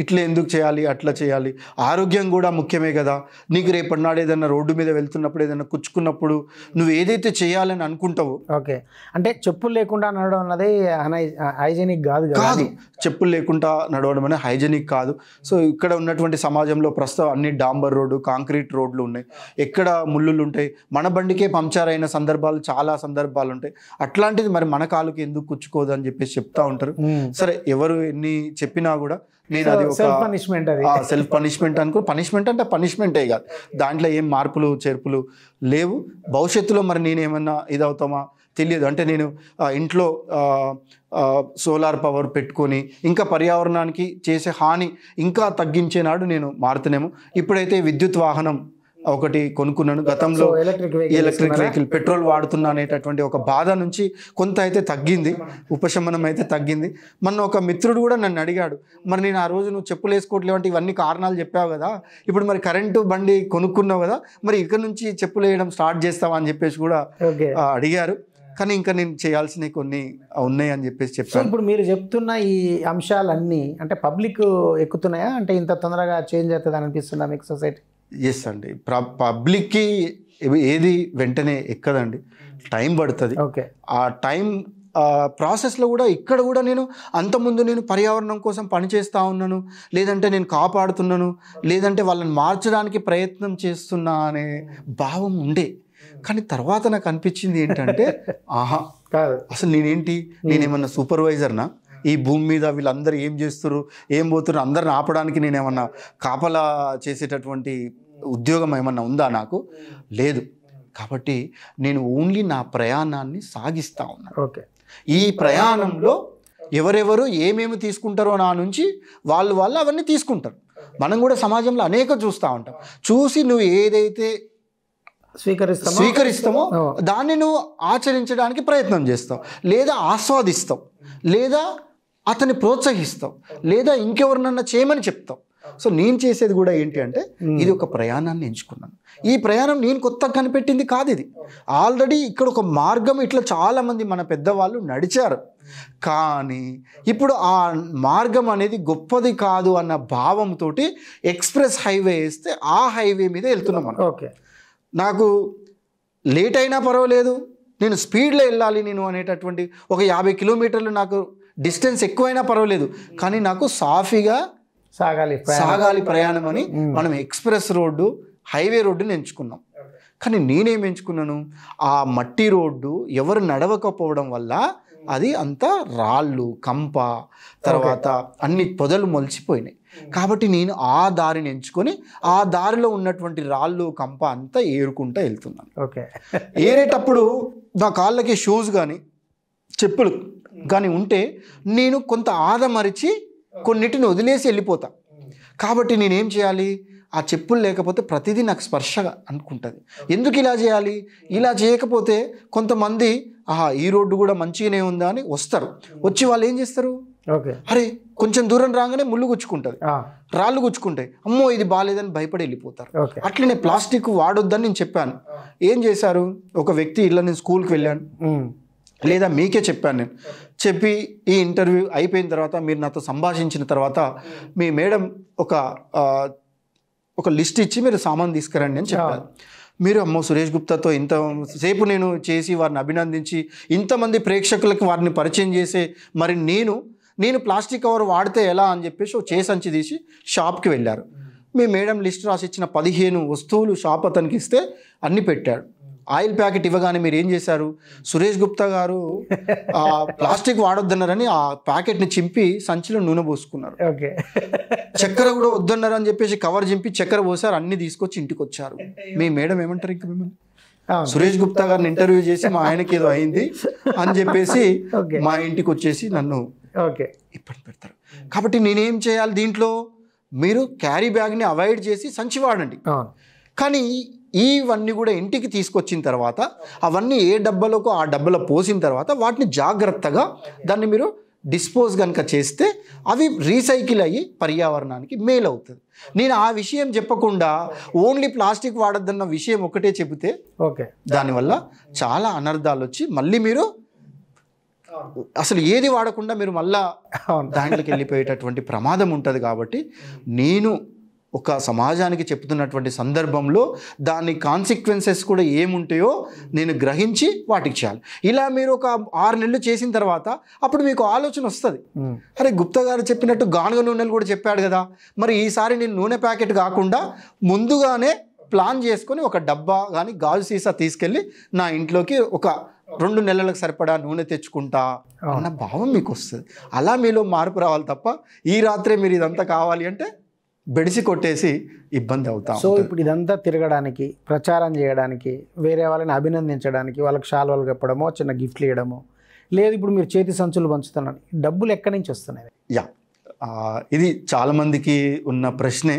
ఇట్లా ఎందుకు చేయాలి, అట్లా చేయాలి, ఆరోగ్యం కూడా ముఖ్యమే కదా. నీకు రేపటి నాడు ఏదైనా రోడ్డు మీద వెళ్తున్నప్పుడు ఏదైనా కుచ్చుకున్నప్పుడు నువ్వు ఏదైతే చేయాలని అనుకుంటావో. ఓకే, అంటే చెప్పులు లేకుండా నడవడం అన్నది హైజెనిక్ కాదు. చెప్పులు లేకుండా నడవడం అనేది హైజెనిక్ కాదు. సో ఇక్కడ ఉన్నటువంటి సమాజంలో ప్రస్తుతం అన్ని డాంబర్ రోడ్డు, కాంక్రీట్ రోడ్లు ఉన్నాయి. ఎక్కడ ముళ్ళులు ఉంటాయి, మన బండికే పంక్చర్ అయిన సందర్భాలు చాలా సందర్భాలు ఉంటాయి. అట్లాంటిది మరి మన కాలుకి ఎందుకు కుచ్చుకోదు అని చెప్పేసి చెప్తా ఉంటారు. సరే, ఎవరు ఎన్ని చెప్పినా కూడా నేను అది ఒక సెల్ఫ్ పనిష్మెంట్ అనుకో. పనిష్మెంట్ అంటే పనిష్మెంటే కాదు, దాంట్లో ఏం మార్పులు చేర్పులు లేవు. భవిష్యత్తులో మరి నేనేమన్నా ఇదవుతామా తెలియదు. అంటే నేను ఇంట్లో సోలార్ పవర్ పెట్టుకొని ఇంకా పర్యావరణానికి చేసే హాని ఇంకా తగ్గించేనాడు నేను మారుతున్నాము. ఇప్పుడైతే విద్యుత్ వాహనం ఒకటి కొనుక్కున్నాను. గతంలో ఎలక్ట్రిక్ వెహికల్ పెట్రోల్ వాడుతున్నా అనేటటువంటి ఒక బాధ నుంచి కొంత అయితే తగ్గింది, ఉపశమనం అయితే తగ్గింది. మొన్న ఒక మిత్రుడు కూడా నన్ను అడిగాడు, మరి నేను ఆ రోజు నువ్వు చెప్పులు వేసుకోవట్లేవు అంటే ఇవన్నీ కారణాలు చెప్పావు కదా, ఇప్పుడు మరి కరెంటు బండి కొనుక్కున్నావు కదా, మరి ఇక్కడ నుంచి చెప్పులు వేయడం స్టార్ట్ చేస్తావా అని చెప్పేసి కూడా అడిగారు. కానీ ఇంకా నేను చేయాల్సినవి కొన్ని ఉన్నాయి అని చెప్పేసి చెప్పాను. ఇప్పుడు మీరు చెప్తున్న ఈ అంశాలన్నీ అంటే పబ్లిక్ ఎక్కుతున్నాయా? అంటే ఇంత తొందరగా చేంజ్ అవుతుంది అనిపిస్తుందా మీకు సొసైటీ? ఎస్ అండి, పబ్లిక్కి ఏది వెంటనే ఎక్కదండి, టైం పడుతుంది. ఆ టైం ప్రాసెస్లో కూడా ఇక్కడ కూడా నేను అంతకుముందు నేను పర్యావరణం కోసం పనిచేస్తూ ఉన్నాను, లేదంటే నేను కాపాడుతున్నాను, లేదంటే వాళ్ళని మార్చడానికి ప్రయత్నం చేస్తున్నా అనే భావం ఉండే. కానీ తర్వాత నాకు అనిపించింది ఏంటంటే, ఆహా అసలు నేనేమన్నా సూపర్వైజర్నా? ఈ భూమి మీద వీళ్ళందరూ ఏం చేస్తున్నారు, ఏం పోతున్నారు, అందరిని ఆపడానికి నేనేమన్నా కాపలా చేసేటటువంటి ఉద్యోగం ఏమన్నా ఉందా? నాకు లేదు. కాబట్టి నేను ఓన్లీ నా ప్రయాణాన్ని సాగిస్తూ ఉన్నాను. ఈ ప్రయాణంలో ఎవరెవరు ఏమేమి తీసుకుంటారో నా నుంచి వాళ్ళు అవన్నీ తీసుకుంటారు. మనం కూడా సమాజంలో అనేక చూస్తూ ఉంటాం. చూసి నువ్వు ఏదైతే స్వీకరిస్తామో దాన్ని నువ్వు ఆచరించడానికి ప్రయత్నం చేస్తావు, లేదా ఆస్వాదిస్తావు, లేదా అతన్ని ప్రోత్సహిస్తావు, లేదా ఇంకెవరినన్నా చేయమని చెప్తావు. సో నేను చేసేది కూడా ఏంటి అంటే, ఇది ఒక ప్రయాణాన్ని ఎంచుకున్నాను. ఈ ప్రయాణం నేను కొత్తగా కనిపెట్టింది కాదు, ఇది ఆల్రెడీ ఇక్కడ ఒక మార్గం ఇట్లా చాలామంది మన పెద్దవాళ్ళు నడిచారు. కానీ ఇప్పుడు ఆ మార్గం అనేది గొప్పది కాదు అన్న భావంతో ఎక్స్ప్రెస్ హైవే వేస్తే ఆ హైవే మీద వెళ్తున్నాం మనం. నాకు లేట్ అయినా పర్వాలేదు, నేను స్పీడ్లో వెళ్ళాలి నేను అనేటటువంటి ఒక 50 కిలోమీటర్లు నాకు డిస్టెన్స్ ఎక్కువైనా పర్వాలేదు, కానీ నాకు సాఫీగా సాగాలి ప్రయాణం అని మనం ఎక్స్ప్రెస్ రోడ్డు, హైవే రోడ్డుని ఎంచుకున్నాం. కానీ నేనేం ఎంచుకున్నాను, ఆ మట్టి రోడ్డు ఎవరు నడవకపోవడం వల్ల అది అంతా రాళ్ళు, కంప, తర్వాత అన్ని పొదలు మొలిచిపోయినాయి. కాబట్టి నేను ఆ దారిని ఎంచుకొని ఆ దారిలో ఉన్నటువంటి రాళ్ళు, కంప అంతా ఏరుకుంటూ వెళ్తున్నాను. ఏరేటప్పుడు నా కాళ్ళకి షూస్ కానీ చెప్పులు కానీ ఉంటే నేను కొంత ఆదమరిచి కొన్నిటిని వదిలేసి వెళ్ళిపోతా. కాబట్టి నేనేం చేయాలి, ఆ చెప్పులు లేకపోతే ప్రతిదీ నాకు స్పర్శగా అనుకుంటుంది. ఎందుకు ఇలా చేయాలి, ఇలా చేయకపోతే కొంతమంది ఈ రోడ్డు కూడా మంచిగానే ఉందా అని వస్తారు. వచ్చి వాళ్ళు ఏం చేస్తారు, అరే కొంచెం దూరం రాగానే ముళ్ళు గుచ్చుకుంటుంది, రాళ్ళు గుచ్చుకుంటాయి, అమ్మో ఇది బాగాలేదని భయపడి వెళ్ళిపోతారు. అట్లనే ప్లాస్టిక్ వాడొద్దని నేను చెప్పాను. ఏం చేశారు, ఒక వ్యక్తి ఇలా నేను స్కూల్కి వెళ్ళాను, లేదా మీకే చెప్పాను, నేను చెప్పి ఈ ఇంటర్వ్యూ అయిపోయిన తర్వాత మీరు నాతో సంభాషించిన తర్వాత మీ మేడం ఒక లిస్ట్ ఇచ్చి మీరు సామాన్ తీసుకురండి అని చెప్పాను. మీరు అమ్మో సురేష్ గుప్తాతో ఇంతసేపు నేను చేసి వారిని అభినందించి ఇంతమంది ప్రేక్షకులకు వారిని పరిచయం చేసే మరి నేను ప్లాస్టిక్ కవర్ వాడితే ఎలా అని చెప్పేసి ఒక చేసంచి తీసి షాప్కి వెళ్ళారు. మీ మేడం లిస్ట్ రాసి ఇచ్చిన 15 వస్తువులు షాప్ అతనికి ఇస్తే అన్నీ పెట్టాడు. ఆయిల్ ప్యాకెట్ ఇవ్వగానే మీరు ఏం చేశారు, సురేష్ గుప్తా గారు ప్లాస్టిక్ వాడొద్దన్నారని ఆ ప్యాకెట్ని చింపి సంచిలో నూనె పోసుకున్నారు. చక్కెర కూడా వద్దన్నారు అని చెప్పేసి కవర్ చింపి చక్కెర పోసారు, అన్ని తీసుకొచ్చి ఇంటికి వచ్చారు. మీ మేడం ఏమంటారు ఇంకా మిమ్మల్ని, సురేష్ గుప్తా గారిని ఇంటర్వ్యూ చేసి మా ఆయనకి ఏదో అయింది అని చెప్పేసి మా ఇంటికి వచ్చేసి నన్ను ఇబ్బంది పెడతారు. కాబట్టి నేనేం చేయాలి, దీంట్లో మీరు క్యారీ బ్యాగ్ని అవాయిడ్ చేసి సంచి వాడండి. కానీ ఇవన్నీ కూడా ఇంటికి తీసుకొచ్చిన తర్వాత అవన్నీ ఏ డబ్బాలోకో ఆ డబ్బాలో పోసిన తర్వాత వాటిని జాగ్రత్తగా దాన్ని మీరు డిస్పోజ్ కనుక చేస్తే అవి రీసైకిల్ అయ్యి పర్యావరణానికి మేలు అవుతుంది. నేను ఆ విషయం చెప్పకుండా ఓన్లీ ప్లాస్టిక్ వాడద్దన్న విషయం ఒకటే చెబితే దానివల్ల చాలా అనర్థాలు వచ్చి మళ్ళీ మీరు అసలు ఏది వాడకుండా మీరు మళ్ళా దాంట్లోకి వెళ్ళిపోయేటటువంటి ప్రమాదం ఉంటుంది. కాబట్టి నేను ఒక సమాజానికి చెప్తున్నటువంటి సందర్భంలో దాని కాన్సిక్వెన్సెస్ కూడా ఏముంటాయో నేను గ్రహించి వాటికి చేయాలి. ఇలా మీరు ఒక 6 నెలలు చేసిన తర్వాత అప్పుడు మీకు ఆలోచన వస్తుంది, అరే గుప్తా గారు చెప్పినట్టు గానుగ నూనెలు కూడా చెప్పాడు కదా, మరి ఈసారి నేను నూనె ప్యాకెట్ కాకుండా ముందుగానే ప్లాన్ చేసుకొని ఒక డబ్బా కానీ గాజు సీసా తీసుకెళ్ళి నా ఇంట్లోకి ఒక 2 నెలలకు సరిపడా నూనె తెచ్చుకుంటా అన్న భావం మీకు వస్తుంది. అలా మీలో మార్పు రావాలి తప్ప ఈ రాత్రే మీరు ఇదంతా కావాలి అంటే బెడిసి కొట్టేసి ఇబ్బంది అవుతాం. సో ఇప్పుడు ఇదంతా తిరగడానికి, ప్రచారం చేయడానికి, వేరే వాళ్ళని అభినందించడానికి, వాళ్ళకి షాల్వాలు కప్పడమో చిన్న గిఫ్ట్లు ఇవ్వడమో, లేదు ఇప్పుడు మీరు చేతి సంచులు పంచుతున్నారు, డబ్బులు ఎక్కడి నుంచి వస్తున్నాయి? ఇది చాలా మందికి ఉన్న ప్రశ్నే.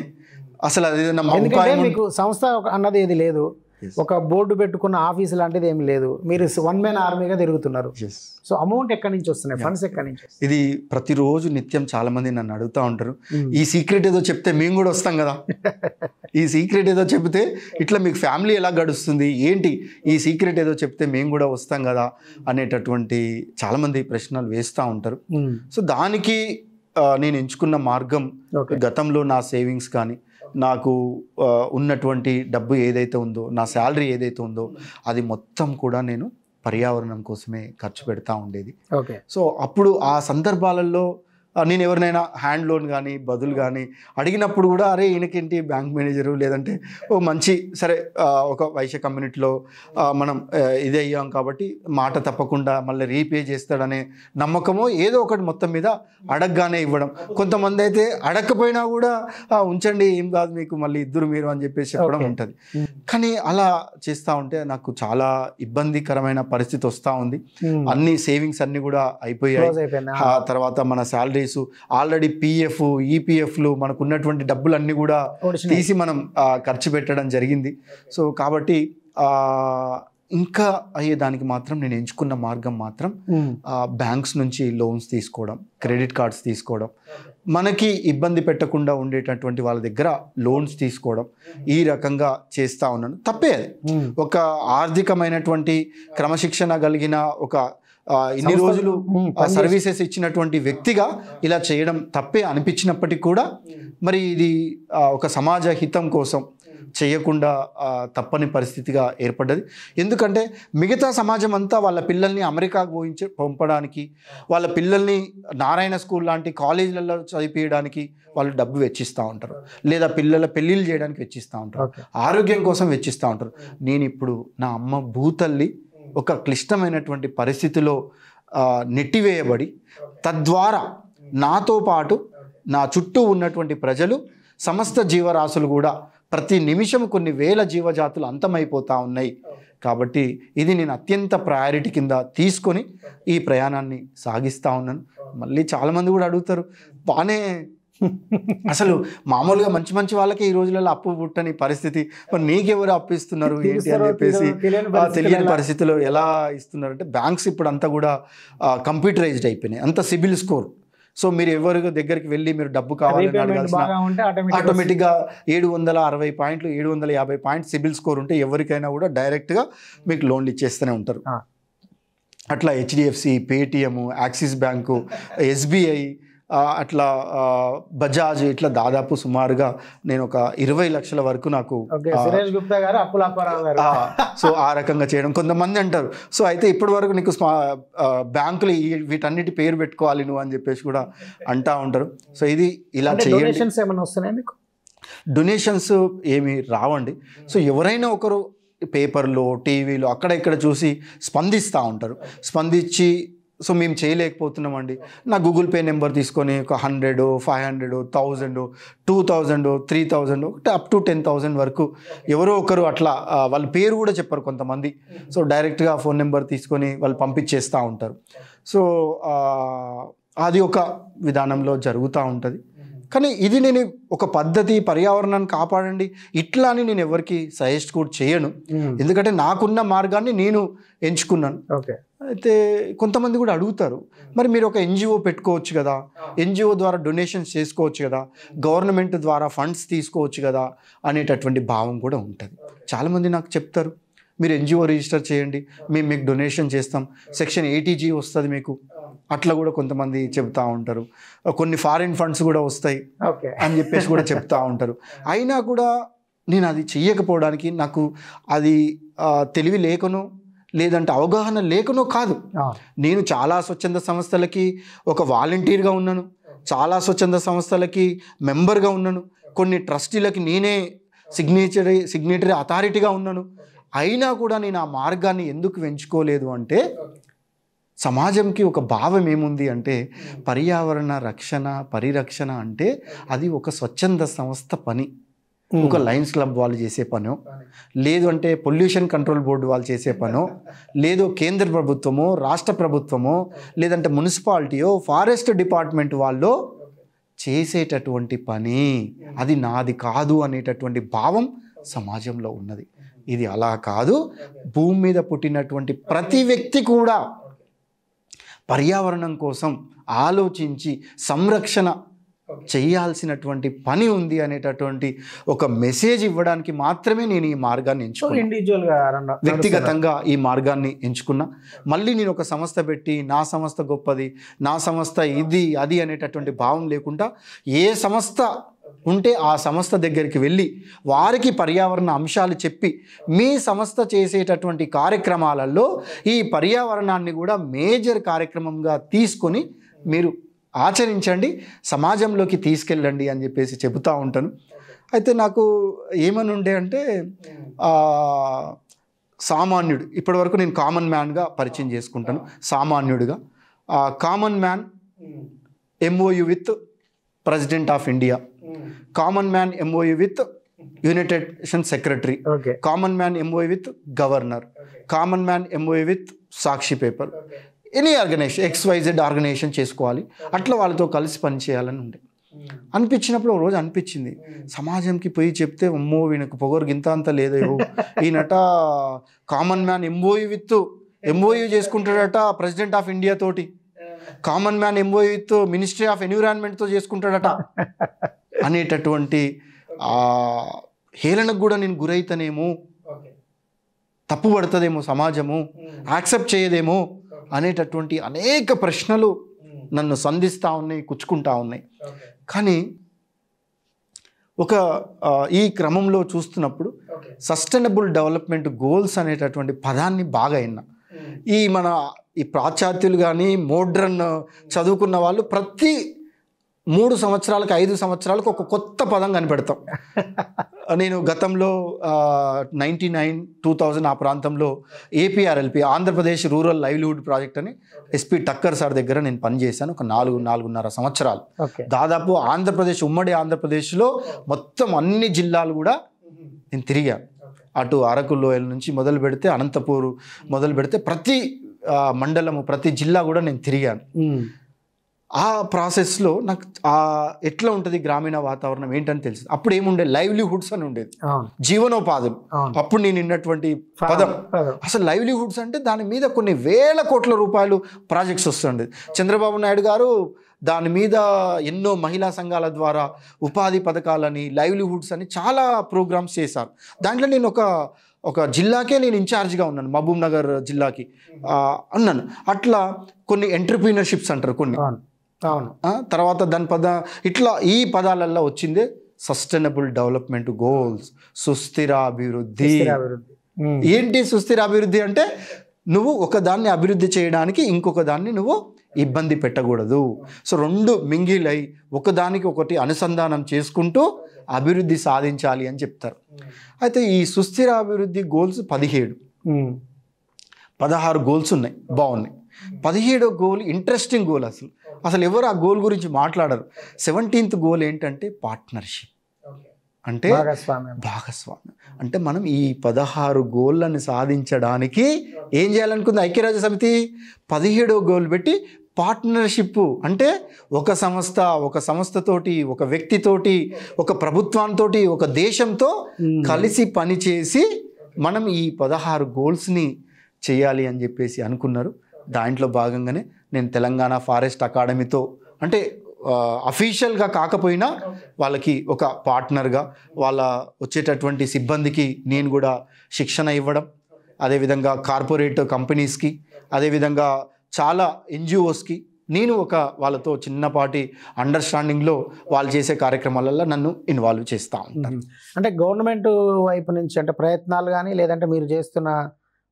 అసలు అది మీకు సంస్థ అన్నది ఏది లేదు, ఒక బోర్డు పెట్టుకున్న ఆఫీస్ లాంటిది ఏమి లేదు, మీరు 1 man ఆర్మీగా తిరుగుతున్నారు. సో అమౌంట్ ఎక్కడి నుంచి వస్తున్నాయి, ఫండ్స్ ఎక్కడి నుంచి? ఇది ప్రతిరోజు నిత్యం చాలా మంది నన్ను అడుగుతూ ఉంటారు, ఈ సీక్రెట్ ఏదో చెప్తే మేము కూడా వస్తాం కదా, ఈ సీక్రెట్ ఏదో చెప్తే ఇట్లా మీకు ఫ్యామిలీ ఎలా గడుస్తుంది ఏంటి, ఈ సీక్రెట్ ఏదో చెప్తే మేము కూడా వస్తాం కదా అనేటటువంటి చాలామంది ప్రశ్నలు వేస్తూ ఉంటారు. సో దానికి నేను ఎంచుకున్న మార్గం, గతంలో నా సేవింగ్స్ కానీ నాకు ఉన్నటువంటి డబ్బు ఏదైతే ఉందో, నా శాలరీ ఏదైతే ఉందో అది మొత్తం కూడా నేను పర్యావరణం కోసమే ఖర్చు పెడతా ఉండేది. సో అప్పుడు ఆ సందర్భాలలో నేను ఎవరినైనా హ్యాండ్ లోన్ కానీ బదులు కానీ అడిగినప్పుడు కూడా అరే ఈయనకేంటి బ్యాంక్ మేనేజరు, లేదంటే ఓ మంచి సరే ఒక వైశ్య కమ్యూనిటీలో మనం ఇది అయ్యాం కాబట్టి మాట తప్పకుండా మళ్ళీ రీపే చేస్తాడనే నమ్మకమో ఏదో ఒకటి మొత్తం మీద అడగగానే ఇవ్వడం. కొంతమంది అయితే అడగకపోయినా కూడా ఉంచండి ఏం కాదు మీకు, మళ్ళీ ఇద్దరు మీరు అని చెప్పేసి చెప్పడం ఉంటుంది. కానీ అలా చేస్తూ ఉంటే నాకు చాలా ఇబ్బందికరమైన పరిస్థితి వస్తూ ఉంది. అన్ని సేవింగ్స్ అన్నీ కూడా అయిపోయాయి. తర్వాత మన శాలరీ ఆల్రెడీ పిఎఫ్ ఈపీఎఫ్లు మనకు ఉన్నటువంటి డబ్బులన్నీ కూడా తీసి మనం ఖర్చు పెట్టడం జరిగింది. సో కాబట్టి ఇంకా అయ్యేదానికి మాత్రం నేను ఎంచుకున్న మార్గం మాత్రం బ్యాంక్స్ నుంచి లోన్స్ తీసుకోవడం, క్రెడిట్ కార్డ్స్ తీసుకోవడం, మనకి ఇబ్బంది పెట్టకుండా ఉండేటటువంటి వాళ్ళ దగ్గర లోన్స్ తీసుకోవడం, ఈ రకంగా చేస్తూ ఉన్నాను. తప్పే అది. ఒక ఆర్థికమైనటువంటి క్రమశిక్షణ కలిగిన ఒక ఇన్ని రోజులు సర్వీసెస్ ఇచ్చినటువంటి వ్యక్తిగా ఇలా చేయడం తప్పే అనిపించినప్పటికీ కూడా మరి ఇది ఒక సమాజ హితం కోసం చేయకుండా తప్పని పరిస్థితిగా ఏర్పడ్డది. ఎందుకంటే మిగతా సమాజం అంతా వాళ్ళ పిల్లల్ని అమెరికాకు పంపడానికి, వాళ్ళ పిల్లల్ని నారాయణ స్కూల్ లాంటి కాలేజీలలో చదివించడానికి వాళ్ళు డబ్బు వెచ్చిస్తూ ఉంటారు, లేదా పిల్లల పెళ్ళిళ్ళు చేయడానికి వెచ్చిస్తూ ఉంటారు, ఆరోగ్యం కోసం వెచ్చిస్తూ ఉంటారు. నేను ఇప్పుడు నా అమ్మ భూతల్లి ఒక క్లిష్టమైనటువంటి పరిస్థితిలో నెట్టివేయబడి తద్వారా నాతో పాటు నా చుట్టూ ఉన్నటువంటి ప్రజలు, సమస్త జీవరాశులు కూడా ప్రతి నిమిషం కొన్ని వేల జీవజాతులు అంతమైపోతూ ఉన్నాయి. కాబట్టి ఇది నేను అత్యంత ప్రయారిటీ కింద తీసుకొని ఈ ప్రయాణాన్ని సాగిస్తూ ఉన్నాను. మళ్ళీ చాలామంది కూడా అడుగుతారు, బాగానే అసలు మామూలుగా మంచి మంచి వాళ్ళకి ఈ రోజులలో అప్పు పుట్టని పరిస్థితి, మరి నీకెవరు అప్పు ఇస్తున్నారు ఏంటి అని చెప్పేసి తెలియని పరిస్థితిలో ఎలా ఇస్తున్నారు అంటే, బ్యాంక్స్ ఇప్పుడు అంతా కూడా కంప్యూటరైజ్డ్ అయిపోయినాయి, అంత సిబిల్ స్కోర్. సో మీరు ఎవరి దగ్గరికి వెళ్ళి మీరు డబ్బు కావాలని అడగాల్సిన ఆటోమేటిక్గా 760 పాయింట్లు 750 పాయింట్స్ సిబిల్ స్కోర్ ఉంటే ఎవరికైనా కూడా డైరెక్ట్గా మీకు లోన్లు ఇచ్చేస్తూనే ఉంటారు. అట్లా HDFC, Paytm, axis bank, SBI, అట్లా బజాజ్, ఇట్లా దాదాపు సుమారుగా నేను ఒక 20 లక్షల వరకు నాకు సురేష్ గుప్తా గారు అప్పుల అప్పారావు గారు సో ఆ రకంగా చేయడం. కొంతమంది అంటారు, సో అయితే ఇప్పటి వరకు నీకు బ్యాంకులు వీటన్నిటి పేరు పెట్టుకోవాలి నువ్వు అని చెప్పేసి కూడా అంటా ఉంటారు. సో ఇది ఇలా చేయండి. ఏమైనా వస్తున్నాయి మీకు? డొనేషన్స్ ఏమి రావండి. సో ఎవరైనా ఒకరు పేపర్లో, టీవీలో అక్కడ ఇక్కడ చూసి స్పందిస్తూ ఉంటారు. స్పందించి సో మేము చేయలేకపోతున్నామండి, నా గూగుల్ పే నెంబర్ తీసుకొని ఒక 100, 500, 1000, 2000, 3000, అప్ టు 10,000 వరకు ఎవరో ఒకరు అట్లా వాళ్ళ పేరు కూడా చెప్పరు కొంతమంది. సో డైరెక్ట్గా ఫోన్ నెంబర్ తీసుకొని వాళ్ళు పంపించేస్తూ ఉంటారు. సో అది ఒక విధానంలో జరుగుతూ ఉంటుంది. కానీ ఇది నేను ఒక పద్ధతి, పర్యావరణాన్ని కాపాడండి ఇట్లా అని నేను ఎవరికి సజెస్ట్ కూడా చేయను. ఎందుకంటే నాకున్న మార్గాన్ని నేను ఎంచుకున్నాను. అయితే కొంతమంది కూడా అడుగుతారు, మరి మీరు ఒక ఎన్జిఓ పెట్టుకోవచ్చు కదా, ఎన్జిఓ ద్వారా డొనేషన్స్ చేసుకోవచ్చు కదా, గవర్నమెంట్ ద్వారా ఫండ్స్ తీసుకోవచ్చు కదా అనేటటువంటి భావం కూడా ఉంటుంది. చాలామంది నాకు చెప్తారు, మీరు ఎన్జిఓ రిజిస్టర్ చేయండి, మేము మీకు డొనేషన్ చేస్తాం, సెక్షన్ 80G వస్తుంది మీకు, అట్లా కూడా కొంతమంది చెప్తా ఉంటారు. కొన్ని ఫారిన్ ఫండ్స్ కూడా వస్తాయి అని చెప్పేసి కూడా చెప్తా ఉంటారు. అయినా కూడా నేను అది చెయ్యకపోవడానికి నాకు అది తెలివి లేకనో లేదంటే అవగాహన లేకనో కాదు. నేను చాలా స్వచ్ఛంద సంస్థలకి ఒక వాలంటీర్గా ఉన్నాను, చాలా స్వచ్ఛంద సంస్థలకి మెంబర్గా ఉన్నాను, కొన్ని ట్రస్టీలకి నేనే సిగ్నేటరీ అథారిటీగా ఉన్నాను. అయినా కూడా నేను ఆ మార్గాన్ని ఎందుకు ఎంచుకోలేదు అంటే, సమాజంకి ఒక భావం ఏముంది అంటే, పర్యావరణ రక్షణ, పరిరక్షణ అంటే అది ఒక స్వచ్ఛంద సంస్థ పని, ఒక లయన్స్ క్లబ్ వాళ్ళు చేసే పనో, లేదు అంటే పొల్యూషన్ కంట్రోల్ బోర్డు వాళ్ళు చేసే పనో, లేదు కేంద్ర ప్రభుత్వమో రాష్ట్ర ప్రభుత్వమో లేదంటే మున్సిపాలిటీయో ఫారెస్ట్ డిపార్ట్మెంట్ వాళ్ళు చేసేటటువంటి పని, అది నాది కాదు అనేటటువంటి భావం సమాజంలో ఉన్నది. ఇది అలా కాదు. భూమి మీద పుట్టినటువంటి ప్రతి వ్యక్తి కూడా పర్యావరణం కోసం ఆలోచించి సంరక్షణ చేయాల్సినటువంటి పని ఉంది అనేటటువంటి ఒక మెసేజ్ ఇవ్వడానికి మాత్రమే నేను ఈ మార్గాన్ని ఎంచుకున్నా. వ్యక్తిగతంగా ఈ మార్గాన్ని ఎంచుకున్నా. మళ్ళీ నేను ఒక సంస్థ పెట్టి నా సంస్థ గొప్పది, నా సంస్థ ఇది అది అనేటటువంటి భావం లేకుండా, ఏ సంస్థ ఉంటే ఆ సంస్థ దగ్గరికి వెళ్ళి వారికి పర్యావరణ అంశాలు చెప్పి, మీ సంస్థ చేసేటటువంటి కార్యక్రమాలలో ఈ పర్యావరణాన్ని కూడా మేజర్ కార్యక్రమంగా తీసుకొని మీరు ఆచరించండి, సమాజంలోకి తీసుకెళ్ళండి అని చెప్పేసి చెబుతూ ఉంటాను. అయితే నాకు ఏమని ఉండే అంటే, సామాన్యుడు, ఇప్పటివరకు నేను కామన్ మ్యాన్గా పరిచయం చేసుకుంటాను. సామాన్యుడిగా common man MOU with president of India, common man MOU with United Nations secretary, common man MOU with governor, common man MOU with Sakshi paper, any organisation XYZ organisation చేసుకోవాలి, అట్లా వాళ్ళతో కలిసి పనిచేయాలని ఉండే. అనిపించినప్పుడు ఒక రోజు అనిపించింది, సమాజంకి పోయి చెప్తే అమ్మో వీళ్ళకి పొగరు గింత అంత లేదేవో, ఈయనట కామన్ మ్యాన్ MOU చేసుకుంటాడట ప్రెసిడెంట్ ఆఫ్ ఇండియా తోటి, common man MOU with ministry of ఎన్విరాన్మెంట్తో చేసుకుంటాడట అనేటటువంటి హేళనకు కూడా నేను గురైతనేమో, తప్పు పడుతుందేమో, సమాజము యాక్సెప్ట్ చేయదేమో అనేటటువంటి అనేక ప్రశ్నలు నన్ను సంధిస్తూ ఉన్నాయి, కుచ్చుకుంటా ఉన్నాయి. కానీ ఒక ఈ క్రమంలో చూస్తున్నప్పుడు సస్టైనబుల్ డెవలప్మెంట్ గోల్స్ అనేటటువంటి పదాన్ని బాగా విన్నా. ఈ పాశ్చాత్యులు కానీ మోడ్రన్ చదువుకున్న వాళ్ళు ప్రతి 3 సంవత్సరాలకు 5 సంవత్సరాలకు ఒక కొత్త పదం కనిపెడతాం. నేను గతంలో 99-2000 ఆ ప్రాంతంలో APRLP, Andhra Pradesh rural livelihood project అని SP టక్కర్ సార్ దగ్గర నేను పనిచేశాను ఒక 4-4.5 సంవత్సరాలు. దాదాపు ఆంధ్రప్రదేశ్, ఉమ్మడి ఆంధ్రప్రదేశ్లో మొత్తం అన్ని జిల్లాలు కూడా నేను తిరిగాను. అటు అరకు లోయల నుంచి మొదలు పెడితే అనంతపూర్ మొదలు పెడితే ప్రతి మండలము ప్రతి జిల్లా కూడా నేను తిరిగాను. ఆ ప్రాసెస్లో నాకు ఎట్లా ఉంటుంది గ్రామీణ వాతావరణం ఏంటని తెలిసింది. అప్పుడు ఏముండే లైవ్లీహుడ్స్ అని ఉండేది, జీవనోపాధులు. అప్పుడు నేను విన్నటువంటి పదం అసలు లైవ్లీహుడ్స్ అంటే దాని మీద కొన్ని వేల కోట్ల రూపాయలు ప్రాజెక్ట్స్ వస్తుండేది. చంద్రబాబు నాయుడు గారు దాని మీద ఎన్నో మహిళా సంఘాల ద్వారా ఉపాధి పథకాలని లైవ్లీహుడ్స్ అని చాలా ప్రోగ్రామ్స్ చేశారు. దాంట్లో నేను ఒక జిల్లాకే నేను ఇన్ఛార్జ్గా ఉన్నాను, మహబూబ్ నగర్ జిల్లాకి ఉన్నాను. అట్లా కొన్ని ఎంటర్‌ప్రీనర్‌షిప్స్ అంటారు కొన్ని. తర్వాత దాని ఇట్లా ఈ పదాలల్లో వచ్చిందే సస్టైనబుల్ డెవలప్మెంట్ గోల్స్, సుస్థిర అభివృద్ధి. ఏంటి సుస్థిర అభివృద్ధి అంటే నువ్వు ఒకదాన్ని అభివృద్ధి చేయడానికి ఇంకొక దాన్ని నువ్వు ఇబ్బంది పెట్టకూడదు. సో రెండు మింగిలై ఒకదానికి ఒకటి అనుసంధానం చేసుకుంటూ అభివృద్ధి సాధించాలి అని చెప్తారు. అయితే ఈ సుస్థిర అభివృద్ధి గోల్స్ 16 గోల్స్ ఉన్నాయి, బాగున్నాయి. 17వ గోల్ ఇంట్రెస్టింగ్ గోల్. అసలు ఎవరు ఆ గోల్ గురించి మాట్లాడరు. 17th గోల్ ఏంటంటే పార్ట్నర్షిప్, అంటే భాగస్వామ్యం. అంటే మనం ఈ 16 గోళ్ళని సాధించడానికి ఏం చేయాలనుకుంది ఐక్యరాజ్య సమితి? 17వ గోల్ పెట్టి పార్ట్నర్షిప్ అంటే ఒక సంస్థతోటి, ఒక వ్యక్తితోటి, ఒక ప్రభుత్వంతోటి, ఒక దేశంతో కలిసి పనిచేసి మనం ఈ 16 గోల్స్ని చేయాలి అని చెప్పేసి అనుకున్నారు. దాంట్లో భాగంగానే నేను తెలంగాణ ఫారెస్ట్ అకాడమీతో, అంటే అఫీషియల్గా కాకపోయినా వాళ్ళకి ఒక పార్ట్నర్గా, వాళ్ళ వచ్చేటటువంటి సిబ్బందికి నేను కూడా శిక్షణ ఇవ్వడం, అదేవిధంగా కార్పొరేట్ కంపెనీస్కి, అదేవిధంగా చాలా ఎన్జిఓస్కి నేను వాళ్ళతో చిన్నపాటి అండర్స్టాండింగ్లో వాళ్ళు చేసే కార్యక్రమాలలో నన్ను ఇన్వాల్వ్ చేస్తూ ఉంటాను. అంటే గవర్నమెంట్ వైపు నుంచి అంటే ప్రయత్నాలు కానీ, లేదంటే మీరు చేస్తున్న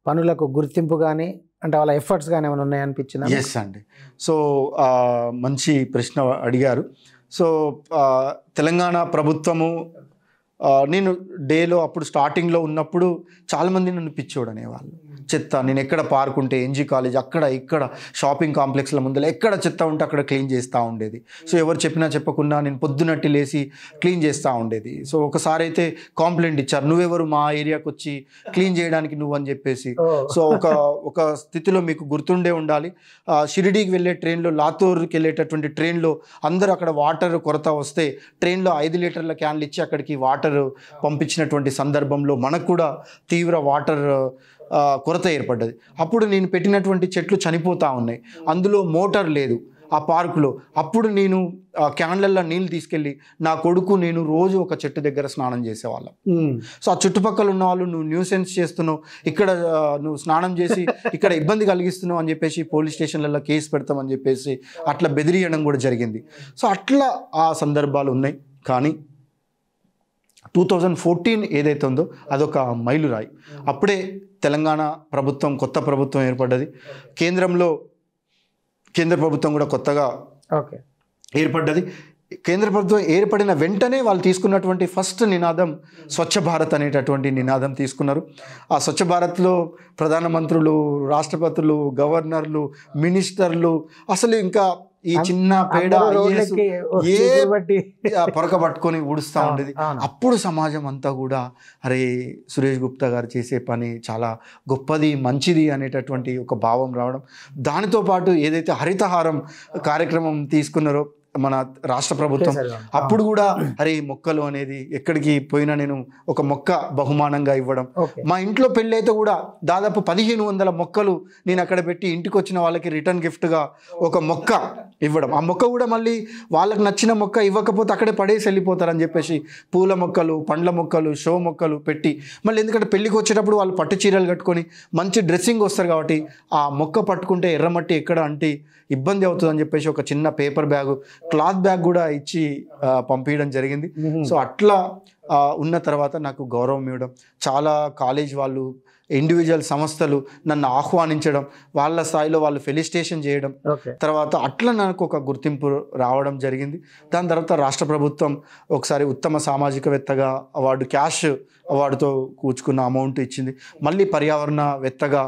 పనులకు గుర్తింపు కానీ, అంటే వాళ్ళ ఎఫర్ట్స్ కానీ ఏమైనా ఉన్నాయనిపించింది? ఎస్ అండి. సో మంచి ప్రశ్న అడిగారు. సో తెలంగాణ ప్రభుత్వము, నేను డేలో అప్పుడు స్టార్టింగ్లో ఉన్నప్పుడు చాలామంది నన్ను పిచ్చోడు అనేవాళ్ళు. చెత్త నేను ఎక్కడ పార్క్ ఉంటే ఎన్జీ కాలేజ్ అక్కడ ఇక్కడ షాపింగ్ కాంప్లెక్స్ల ముందర ఎక్కడ చెత్త ఉంటే అక్కడ క్లీన్ చేస్తూ ఉండేది. సో ఎవరు చెప్పినా చెప్పకుండా నేను పొద్దునట్టి లేసి క్లీన్ చేస్తూ ఉండేది. సో ఒకసారి అయితే కాంప్లైంట్ ఇచ్చారు, నువ్వెవరు మా ఏరియాకి వచ్చి క్లీన్ చేయడానికి నువ్వు అని చెప్పేసి. సో ఒక స్థితిలో మీకు గుర్తుండే ఉండాలి, షిరిడీకి వెళ్ళే ట్రైన్లో, లాతూర్కి వెళ్ళేటటువంటి ట్రైన్లో అందరూ అక్కడ వాటర్ కొరత వస్తే ట్రైన్లో 5 లీటర్ల క్యాన్లు ఇచ్చి అక్కడికి వాటర్ పంపించినటువంటి సందర్భంలో మనకు కూడా తీవ్ర వాటర్ కొరత ఏర్పడ్డది. అప్పుడు నేను పెట్టినటువంటి చెట్లు చనిపోతూ ఉన్నాయి, అందులో మోటార్ లేదు ఆ పార్కులో. అప్పుడు నేను క్యాన్లల్లో నీళ్ళు తీసుకెళ్ళి నా కొడుకు నేను రోజు ఒక చెట్టు దగ్గర స్నానం చేసేవాళ్ళం. సో ఆ చుట్టుపక్కల ఉన్న వాళ్ళు, నువ్వు న్యూసెన్స్ చేస్తున్నావు, ఇక్కడ నువ్వు స్నానం చేసి ఇక్కడ ఇబ్బంది కలిగిస్తున్నావు అని చెప్పేసి పోలీస్ స్టేషన్లలో కేసు పెడతామని చెప్పేసి అట్లా బెదిరియడం కూడా జరిగింది. సో అట్లా ఆ సందర్భాలు ఉన్నాయి. కానీ 2014 ఏదైతే ఉందో అదొక మైలురాయి. అప్పుడే తెలంగాణ ప్రభుత్వం, కొత్త ప్రభుత్వం ఏర్పడ్డది. కేంద్ర ప్రభుత్వం కూడా కొత్తగా ఏర్పడ్డది. కేంద్ర ప్రభుత్వం ఏర్పడిన వెంటనే వాళ్ళు తీసుకున్నటువంటి ఫస్ట్ నినాదం స్వచ్ఛ భారత్ అనేటటువంటి నినాదం తీసుకున్నారు. ఆ స్వచ్ఛ భారత్లో ప్రధానమంత్రులు, రాష్ట్రపతులు, గవర్నర్లు, మినిస్టర్లు అసలు ఇంకా ఈ చిన్న పేడ పొరక పట్టుకొని ఊడుస్తూ ఉండేది. అప్పుడు సమాజం అంతా కూడా అరే సురేష్ గుప్తా గారు చేసే పని చాలా గొప్పది, మంచిది అనేటటువంటి ఒక భావం రావడం. దానితో పాటు ఏదైతే హరితహారం కార్యక్రమం తీసుకున్నారో మన రాష్ట్ర ప్రభుత్వం, అప్పుడు కూడా అరే మొక్కలు అనేది ఎక్కడికి పోయినా నేను ఒక మొక్క బహుమానంగా ఇవ్వడం. మా ఇంట్లో పెళ్ళి అయితే కూడా దాదాపు 1500 మొక్కలు నేను అక్కడ పెట్టి ఇంటికి వచ్చిన వాళ్ళకి రిటర్న్ గిఫ్ట్గా ఒక మొక్క ఇవ్వడం. ఆ మొక్క కూడా మళ్ళీ వాళ్ళకి నచ్చిన మొక్క ఇవ్వకపోతే అక్కడే పడేసి వెళ్ళిపోతారని చెప్పేసి పూల మొక్కలు, పండ్ల మొక్కలు, షో మొక్కలు పెట్టి, మళ్ళీ ఎందుకంటే పెళ్ళికి వచ్చేటప్పుడు వాళ్ళు పట్టు చీరలు కట్టుకొని మంచి డ్రెస్సింగ్ వస్తారు కాబట్టి ఆ మొక్క పట్టుకుంటే ఎర్రమట్టి ఎక్కడ అంటే ఇబ్బంది అవుతుందని చెప్పేసి ఒక చిన్న పేపర్ బ్యాగు, క్లాత్ బ్యాగ్ కూడా ఇచ్చి పంపించడం జరిగింది. సో అట్లా ఉన్న తర్వాత నాకు గౌరవం ఇవ్వడం, చాలా కాలేజ్ వాళ్ళు, ఇండివిజువల్ సంస్థలు నన్ను ఆహ్వానించడం, వాళ్ళ స్థాయిలో వాళ్ళు ఫెలిసిటేషన్ చేయడం, తర్వాత అట్లా నాకు ఒక గుర్తింపు రావడం జరిగింది. దాని తర్వాత రాష్ట్ర ప్రభుత్వం ఒకసారి ఉత్తమ సామాజికవేత్తగా అవార్డు, క్యాష్ అవార్డుతో కూర్చుకున్న అమౌంట్ ఇచ్చింది. మళ్ళీ పర్యావరణవేత్తగా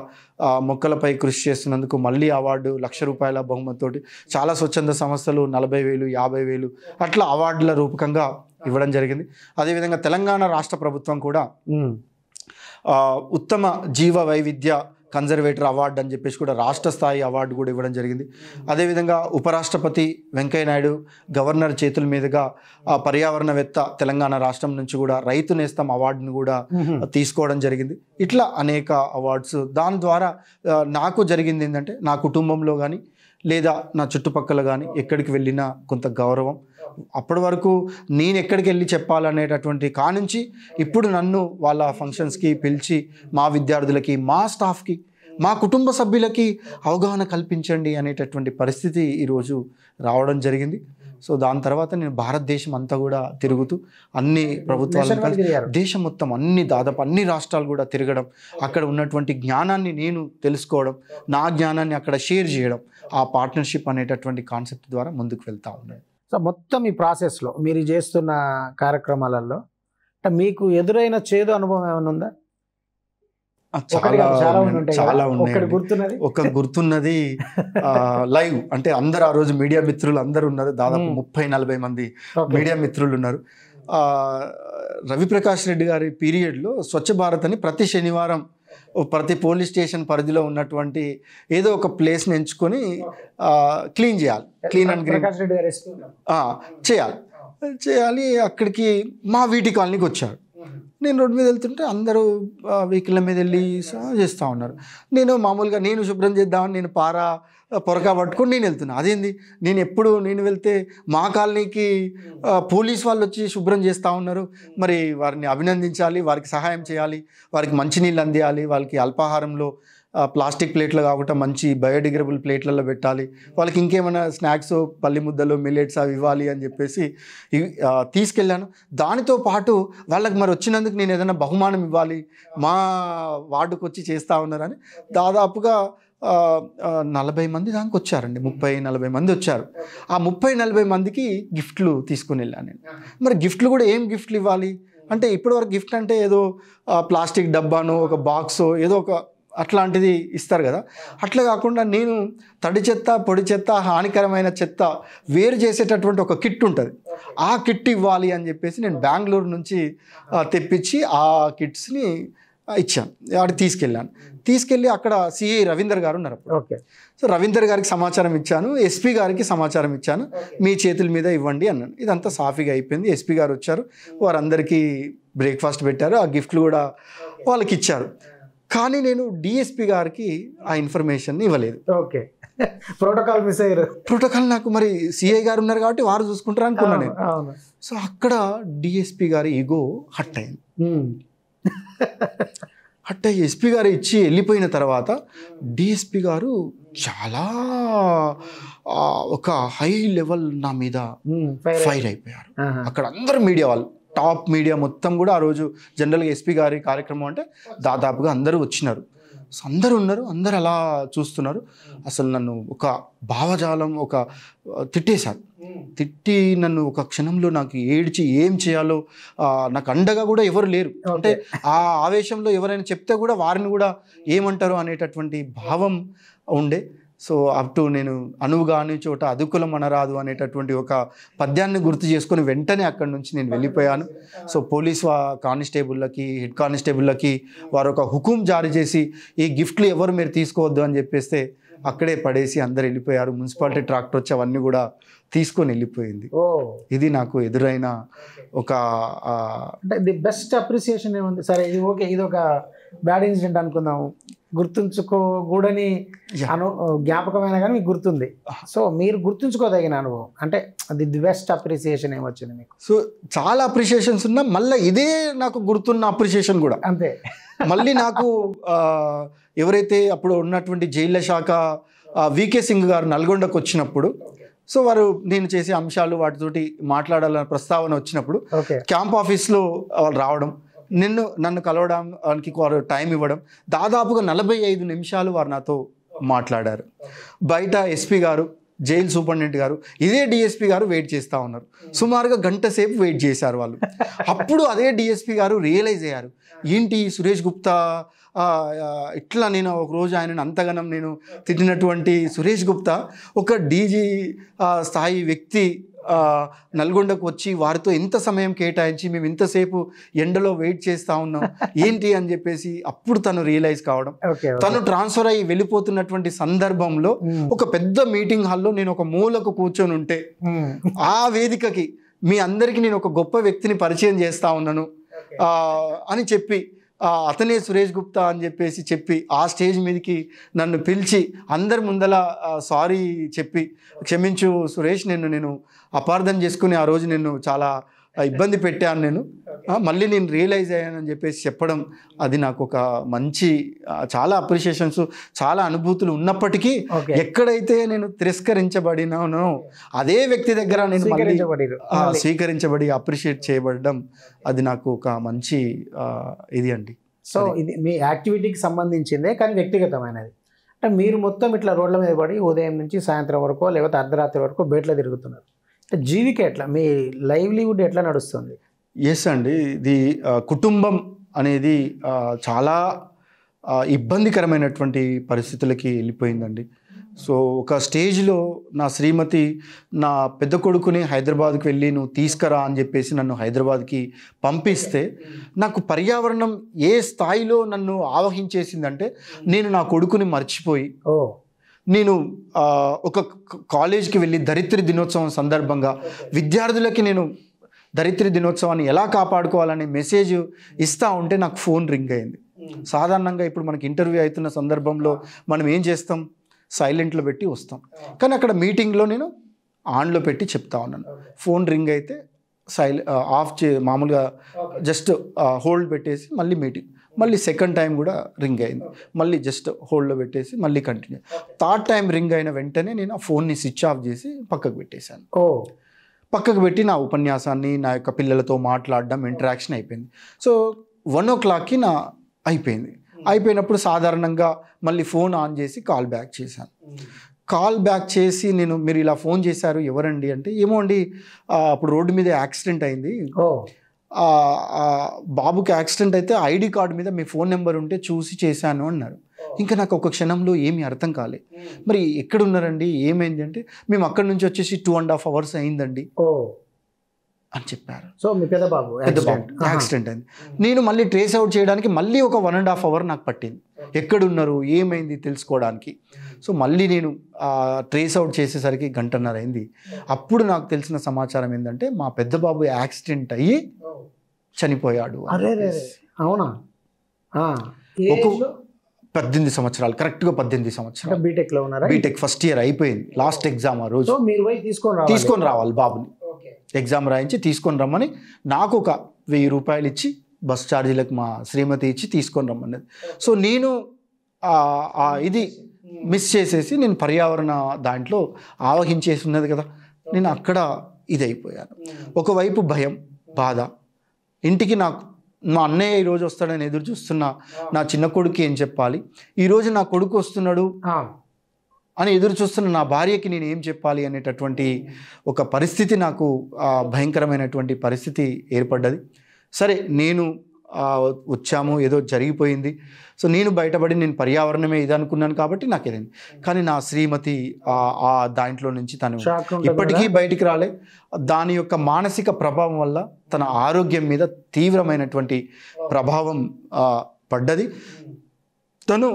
మొక్కలపై కృషి చేస్తున్నందుకు మళ్ళీ అవార్డు ₹1,00,000 బహుమతితోటి, చాలా స్వచ్ఛంద సంస్థలు 40,000, 50,000 అట్లా అవార్డుల రూపకంగా ఇవ్వడం జరిగింది. అదేవిధంగా తెలంగాణ రాష్ట్ర ప్రభుత్వం కూడా ఉత్తమ జీవ వైవిధ్య కన్జర్వేటర్ అవార్డు అని చెప్పేసి కూడా రాష్ట్ర స్థాయి అవార్డు కూడా ఇవ్వడం జరిగింది. అదేవిధంగా ఉపరాష్ట్రపతి వెంకయ్య నాయుడు గవర్నర్ చేతుల మీదుగా పర్యావరణవేత్త తెలంగాణ రాష్ట్రం నుంచి కూడా రైతు నేస్తం అవార్డును కూడా తీసుకోవడం జరిగింది. ఇట్లా అనేక అవార్డ్స్. దాని ద్వారా నాకు జరిగింది ఏంటంటే నా కుటుంబంలో కానీ లేదా నా చుట్టుపక్కల కానీ ఎక్కడికి వెళ్ళినా కొంత గౌరవం. అప్పటి వరకు నేను ఎక్కడికి వెళ్ళి చెప్పాలనేటటువంటి కానుంచి ఇప్పుడు నన్ను వాళ్ళ ఫంక్షన్స్కి పిలిచి మా విద్యార్థులకి, మా స్టాఫ్కి, మా కుటుంబ సభ్యులకి అవగాహన కల్పించండి అనేటటువంటి పరిస్థితి ఈరోజు రావడం జరిగింది. సో దాని తర్వాత నేను భారతదేశం అంతా కూడా తిరుగుతూ అన్ని ప్రభుత్వాలు, దేశం మొత్తం దాదాపు అన్ని రాష్ట్రాలు కూడా తిరగడం, అక్కడ ఉన్నటువంటి జ్ఞానాన్ని నేను తెలుసుకోవడం, నా జ్ఞానాన్ని అక్కడ షేర్ చేయడం, ఆ పార్ట్నర్షిప్ అనేటటువంటి కాన్సెప్ట్ ద్వారా ముందుకు వెళ్తా ఉన్నాను. సో మొత్తం ఈ ప్రాసెస్లో మీరు చేస్తున్న కార్యక్రమాలలో మీకు ఎదురైన చేదు అనుభవం ఏమైనా ఉందా? చాలా ఉన్నాయి. ఒక గుర్తున్నది లైవ్ అంటే అందరు ఆ రోజు మీడియా మిత్రులు అందరు ఉన్నారు. దాదాపు 30-40 మంది మీడియా మిత్రులు ఉన్నారు. రవిప్రకాష్ రెడ్డి గారి పీరియడ్లో స్వచ్ఛ భారత్ అని ప్రతి శనివారం ప్రతి పోలీస్ స్టేషన్ పరిధిలో ఉన్నటువంటి ఏదో ఒక ప్లేస్ని ఎంచుకొని క్లీన్ చేయాలి, క్లీన్ అండ్ గ్రీన్ చేయాలి. అక్కడికి మా వీటి కాలనీకి వచ్చాడు. నేను రోడ్డు మీద వెళ్తుంటే అందరూ వెహికల్ మీద వెళ్ళి చేస్తూ ఉన్నారు. నేను మామూలుగా నేను శుభ్రం చేద్దామని నేను పొరక పట్టుకొని నేను వెళ్తున్నా. అదేంది, నేను వెళ్తే మా కాలనీకి పోలీస్ వాళ్ళు వచ్చి శుభ్రం చేస్తూ ఉన్నారు. మరి వారిని అభినందించాలి, వారికి సహాయం చేయాలి, వారికి మంచినీళ్ళు అందియాలి, వాళ్ళకి అల్పాహారంలో ప్లాస్టిక్ ప్లేట్లు కాకుండా మంచి బయోడిగ్రేడబుల్ ప్లేట్లలో పెట్టాలి, వాళ్ళకి ఇంకేమైనా స్నాక్స్ పల్లి ముద్దలు మిల్లెట్స్ అవి ఇవ్వాలి అని చెప్పేసి తీసుకెళ్ళాను. దానితో పాటు వాళ్ళకి మరి వచ్చినందుకు నేను ఏదైనా బహుమానం ఇవ్వాలి, మా వార్డుకు వచ్చి చేస్తూ ఉన్నారని దాదాపుగా 40 మంది దానికి వచ్చారండి. 30-40 మంది వచ్చారు. ఆ 30-40 మందికి గిఫ్ట్లు తీసుకుని వెళ్ళాను నేను. మరి గిఫ్ట్లు కూడా ఏం గిఫ్ట్లు ఇవ్వాలి అంటే, ఇప్పటివరకు గిఫ్ట్ అంటే ఏదో ప్లాస్టిక్ డబ్బాను, ఒక బాక్సో ఏదో ఒక అట్లాంటిది ఇస్తారు కదా. అట్లా కాకుండా నేను తడి చెత్త, పొడి చెత్త, హానికరమైన చెత్త వేరు చేసేటటువంటి ఒక కిట్ ఉంటుంది. ఆ కిట్ ఇవ్వాలి అని చెప్పేసి నేను బెంగళూరు నుంచి తెప్పించి ఆ కిట్స్ని ఇచ్చాను. ఆడికి తీసుకెళ్ళి అక్కడ సిఐ రవీందర్ గారు ఉన్నారు అప్పుడు. ఓకే. సో రవీందర్ గారికి సమాచారం ఇచ్చాను, ఎస్పీ గారికి సమాచారం ఇచ్చాను, మీ చేతుల మీద ఇవ్వండి అన్నాను. ఇదంతా సాఫీగా అయిపోయింది. ఎస్పీ గారు వచ్చారు, వారందరికీ బ్రేక్ఫాస్ట్ పెట్టారు, ఆ గిఫ్ట్లు కూడా వాళ్ళకి ఇచ్చారు. కానీ నేను డిఎస్పీ గారికి ఆ ఇన్ఫర్మేషన్ ఇవ్వలేదు. ఓకే, ప్రోటోకాల్ మిస్ అయ్యారు. ప్రోటోకాల్ నాకు మరి సిఐ గారు ఉన్నారు కాబట్టి వారు చూసుకుంటారు అనుకున్నాను నేను. సో అక్కడ డిఎస్పీ గారి ఈగో హట్ అయింది. అట్ట ఎస్పీ గారు ఇచ్చి వెళ్ళిపోయిన తర్వాత డిఎస్పీ గారు చాలా ఒక హై లెవెల్ నా మీద ఫైర్ అయిపోయారు. అక్కడ అందరు మీడియా వాళ్ళు, టాప్ మీడియా మొత్తం కూడా ఆ రోజు జనరల్గా ఎస్పీ గారి కార్యక్రమం అంటే దాదాపుగా అందరూ వచ్చినారు. సో అందరూ ఉన్నారు, అందరు అలా చూస్తున్నారు. అసలు నన్ను ఒక భావజాలం తిట్టేశారు. తిట్టి నన్ను ఒక క్షణంలో నాకు ఏడ్చి ఏం చేయాలో నాకు అండగా కూడా ఎవరు లేరు. అంటే ఆ ఆవేశంలో ఎవరైనా చెప్తే కూడా వారిని కూడా ఏమంటారు అనేటటువంటి భావం ఉండే. సో అప్ టు నేను అనువుగాని చోట అదుకులం అనరాదు అనేటటువంటి ఒక పద్యాన్ని గుర్తు చేసుకొని వెంటనే అక్కడి నుంచి నేను వెళ్ళిపోయాను. సో పోలీస్ కానిస్టేబుల్లకి, హెడ్ కానిస్టేబుల్లకి వారు ఒక హుకుం జారీ చేసి ఈ గిఫ్ట్లు ఎవరు మీరు తీసుకోవద్దు అని చెప్పేస్తే అక్కడే పడేసి అందరు వెళ్ళిపోయారు. మున్సిపాలిటీ ట్రాక్టర్ వచ్చి అవన్నీ కూడా తీసుకొని వెళ్ళిపోయింది. ఇది నాకు ఎదురైన ఒక అంటే ది బెస్ట్ అప్రిసియేషన్ ఏముంది? సరే ఇది ఓకే, ఇది ఒక బ్యాడ్ ఇన్సిడెంట్ అనుకుందాము, గుర్తుంచుకోకూడని జ్ఞాపకమైన కానీ మీకు గుర్తుంది. సో మీరు గుర్తుంచుకోదగిన అనుభవం అంటే ది బెస్ట్ అప్రిసియేషన్ ఏమొచ్చింది మీకు? సో చాలా అప్రిషియేషన్స్ ఉన్నా మళ్ళీ ఇదే నాకు గుర్తున్న అప్రిషియేషన్ కూడా అంతే. మళ్ళీ నాకు ఎవరైతే అప్పుడు ఉన్నటువంటి జైళ్ల శాఖ వికే సింగ్ గారు నల్గొండకు వచ్చినప్పుడు, సో వారు నేను చేసే అంశాలు వాటితోటి మాట్లాడాలన్న ప్రస్తావన వచ్చినప్పుడు క్యాంప్ ఆఫీస్లో వాళ్ళు రావడం, నన్ను కలవడానికి వారు టైం ఇవ్వడం, దాదాపుగా 45 నిమిషాలు వారు నాతో మాట్లాడారు. బయట ఎస్పీ గారు, జైలు సూపరింటెండెంట్ గారు, ఇదే డిఎస్పీ గారు వెయిట్ చేస్తూ ఉన్నారు. సుమారుగా గంట సేపు వెయిట్ చేశారు వాళ్ళు. అప్పుడు అదే డిఎస్పీ గారు రియలైజ్ అయ్యారు, ఏంటి సురేష్ గుప్తా ఇట్లా నేను ఒకరోజు ఆయనను అంతగానం నేను తిట్టినటువంటి సురేష్ గుప్తా ఒక డీజీ స్థాయి వ్యక్తి నల్గొండకు వచ్చి వారితో ఎంత సమయం కేటాయించి మేము ఇంతసేపు ఎండలో వెయిట్ చేస్తూ ఉన్నాం ఏంటి అని చెప్పేసి అప్పుడు తను రియలైజ్ కావడం. తను ట్రాన్స్ఫర్ అయ్యి వెళ్ళిపోతున్నటువంటి సందర్భంలో ఒక పెద్ద మీటింగ్ హాల్లో నేను ఒక మూలకు కూర్చొని ఉంటే ఆ వేదికకి మీ అందరికీ నేను ఒక గొప్ప వ్యక్తిని పరిచయం చేస్తా ఉన్నాను అని చెప్పి అతనే సురేష్ గుప్తా అని చెప్పి ఆ స్టేజ్ మీదకి నన్ను పిలిచి అందరి ముందల సారీ చెప్పి క్షమించు సురేష్, నేను అపార్థం చేసుకుని ఆ రోజు నేను చాలా ఇబ్బంది పెట్టాను, మళ్ళీ నేను రియలైజ్ అయ్యానని చెప్పేసి చెప్పడం, అది నాకు ఒక మంచి చాలా అప్రిషియేషన్స్ చాలా అనుభూతులు ఉన్నప్పటికీ ఎక్కడైతే నేను తిరస్కరించబడినానో అదే వ్యక్తి దగ్గర నేను స్వీకరించబడి అప్రిషియేట్ చేయబడడం అది నాకు ఒక మంచి ఇది అండి. సో ఇది మీ యాక్టివిటీకి సంబంధించిందే కానీ వ్యక్తిగతమైనది. అంటే మీరు మొత్తం ఇట్లా రోడ్ల మీద పడి ఉదయం నుంచి సాయంత్రం వరకు లేకపోతే అర్ధరాత్రి వరకు బయటలో తిరుగుతున్నారు. జీవిక ఎట్లా, మీ లైవ్లీవుడ్ ఎట్లా నడుస్తుంది? ఎస్ అండి, ఇది కుటుంబం అనేది చాలా ఇబ్బందికరమైనటువంటి పరిస్థితులకి వెళ్ళిపోయిందండి. సో ఒక స్టేజ్లో నా శ్రీమతి నా పెద్ద కొడుకుని హైదరాబాద్కి వెళ్ళి నువ్వు తీసుకురా అని చెప్పేసి నన్ను హైదరాబాద్కి పంపిస్తే నాకు పర్యావరణం ఏ స్థాయిలో నన్ను ఆవహించేసిందంటే నేను నా కొడుకుని మర్చిపోయి నేను ఒక కాలేజ్కి వెళ్ళి ధరిత్రి దినోత్సవం సందర్భంగా విద్యార్థులకి నేను ధరిత్రి దినోత్సవాన్ని ఎలా కాపాడుకోవాలనే మెసేజ్ ఇస్తూ ఉంటే నాకు ఫోన్ రింగ్ అయింది. సాధారణంగా ఇప్పుడు మనకి ఇంటర్వ్యూ అవుతున్న సందర్భంలో మనం ఏం చేస్తాం, సైలెంట్లో పెట్టి వస్తాం. కానీ అక్కడ మీటింగ్లో నేను ఆన్లో పెట్టి చెప్తా ఉన్నాను. ఫోన్ రింగ్ అయితే ఆఫ్ మామూలుగా జస్ట్ హోల్డ్ పెట్టేసి మళ్ళీ మీటింగ్, మళ్ళీ సెకండ్ టైం కూడా రింగ్ అయింది, మళ్ళీ జస్ట్ హోల్డ్లో పెట్టేసి మళ్ళీ కంటిన్యూ. థర్డ్ టైం రింగ్ అయిన వెంటనే నేను ఆ ఫోన్ని స్విచ్ ఆఫ్ చేసి పక్కకు పెట్టేశాను. పక్కకు పెట్టి నా ఉపన్యాసాన్ని నా యొక్క పిల్లలతో మాట్లాడడం ఇంటరాక్షన్ అయిపోయింది. సో 1 o'clockకి నా అయిపోయినప్పుడు సాధారణంగా మళ్ళీ ఫోన్ ఆన్ చేసి కాల్ బ్యాక్ చేశాను. కాల్ బ్యాక్ చేసి మీరు ఇలా ఫోన్ చేశారు ఎవరండి అంటే, ఏమో అండి అప్పుడు రోడ్డు మీద యాక్సిడెంట్ అయింది, బాబుకి యాక్సిడెంట్ అయితే ఐడి కార్డు మీద మీ ఫోన్ నెంబర్ ఉంటే చూసి చేశాను అన్నారు. ఇంకా నాకు ఒక క్షణంలో ఏమీ అర్థం కాలే. మరి ఎక్కడున్నారండి, ఏమైంది అంటే, మేము అక్కడి నుంచి వచ్చేసి 2.5 hours అయిందండి అని చెప్పారు. సో మీ పెద్ద బాబు యాక్సిడెంట్ అయింది. నేను మళ్ళీ ట్రేస్ అవుట్ చేయడానికి మళ్ళీ ఒక 1.5 hours నాకు పట్టింది, ఎక్కడున్నారు ఏమైంది తెలుసుకోవడానికి. సో మళ్ళీ నేను ట్రేస్ అవుట్ చేసేసరికి 1.5 అయింది. అప్పుడు నాకు తెలిసిన సమాచారం ఏంటంటే మా పెద్ద బాబు యాక్సిడెంట్ అయ్యి చనిపోయాడు. అవునా? 18 సంవత్సరాలు, కరెక్ట్గా 18 సంవత్సరాలు. బీటెక్లో ఉన్నారా? బీటెక్ ఫస్ట్ ఇయర్ అయిపోయింది, లాస్ట్ ఎగ్జామ్ ఆ రోజు. తీసుకొని రావాలి బాబుని, ఎగ్జామ్ రాయించి తీసుకొని రమ్మని నాకు ఒక 1000 రూపాయలు ఇచ్చి బస్ ఛార్జీలకు మా శ్రీమతి ఇచ్చి తీసుకొని రమ్మన్నది. సో నేను ఇది మిస్ చేసేసి నేను పర్యావరణ దాంట్లో ఆవహించేసి ఉన్నది కదా, నేను అక్కడ ఇది అయిపోయాను. ఒకవైపు భయం, బాధ, ఇంటికి నాకు మా అన్నయ్య ఈరోజు వస్తాడని ఎదురు చూస్తున్నా నా చిన్న కొడుకు ఏం చెప్పాలి, ఈరోజు నా కొడుకు వస్తున్నాడు అని ఎదురు చూస్తున్న నా భార్యకి నేను ఏం చెప్పాలి అనేటటువంటి ఒక పరిస్థితి నాకు భయంకరమైనటువంటి పరిస్థితి ఏర్పడ్డది. సరే నేను వచ్చాము, ఏదో జరిగిపోయింది. సో నేను బయటపడి నేను పర్యావరణమే ఇది అనుకున్నాను కాబట్టి నాకు ఏదైంది. కానీ నా శ్రీమతి దాంట్లో నుంచి తను ఇప్పటికీ బయటికి రాలే. దాని యొక్క మానసిక ప్రభావం వల్ల తన ఆరోగ్యం మీద తీవ్రమైనటువంటి ప్రభావం పడ్డది. తను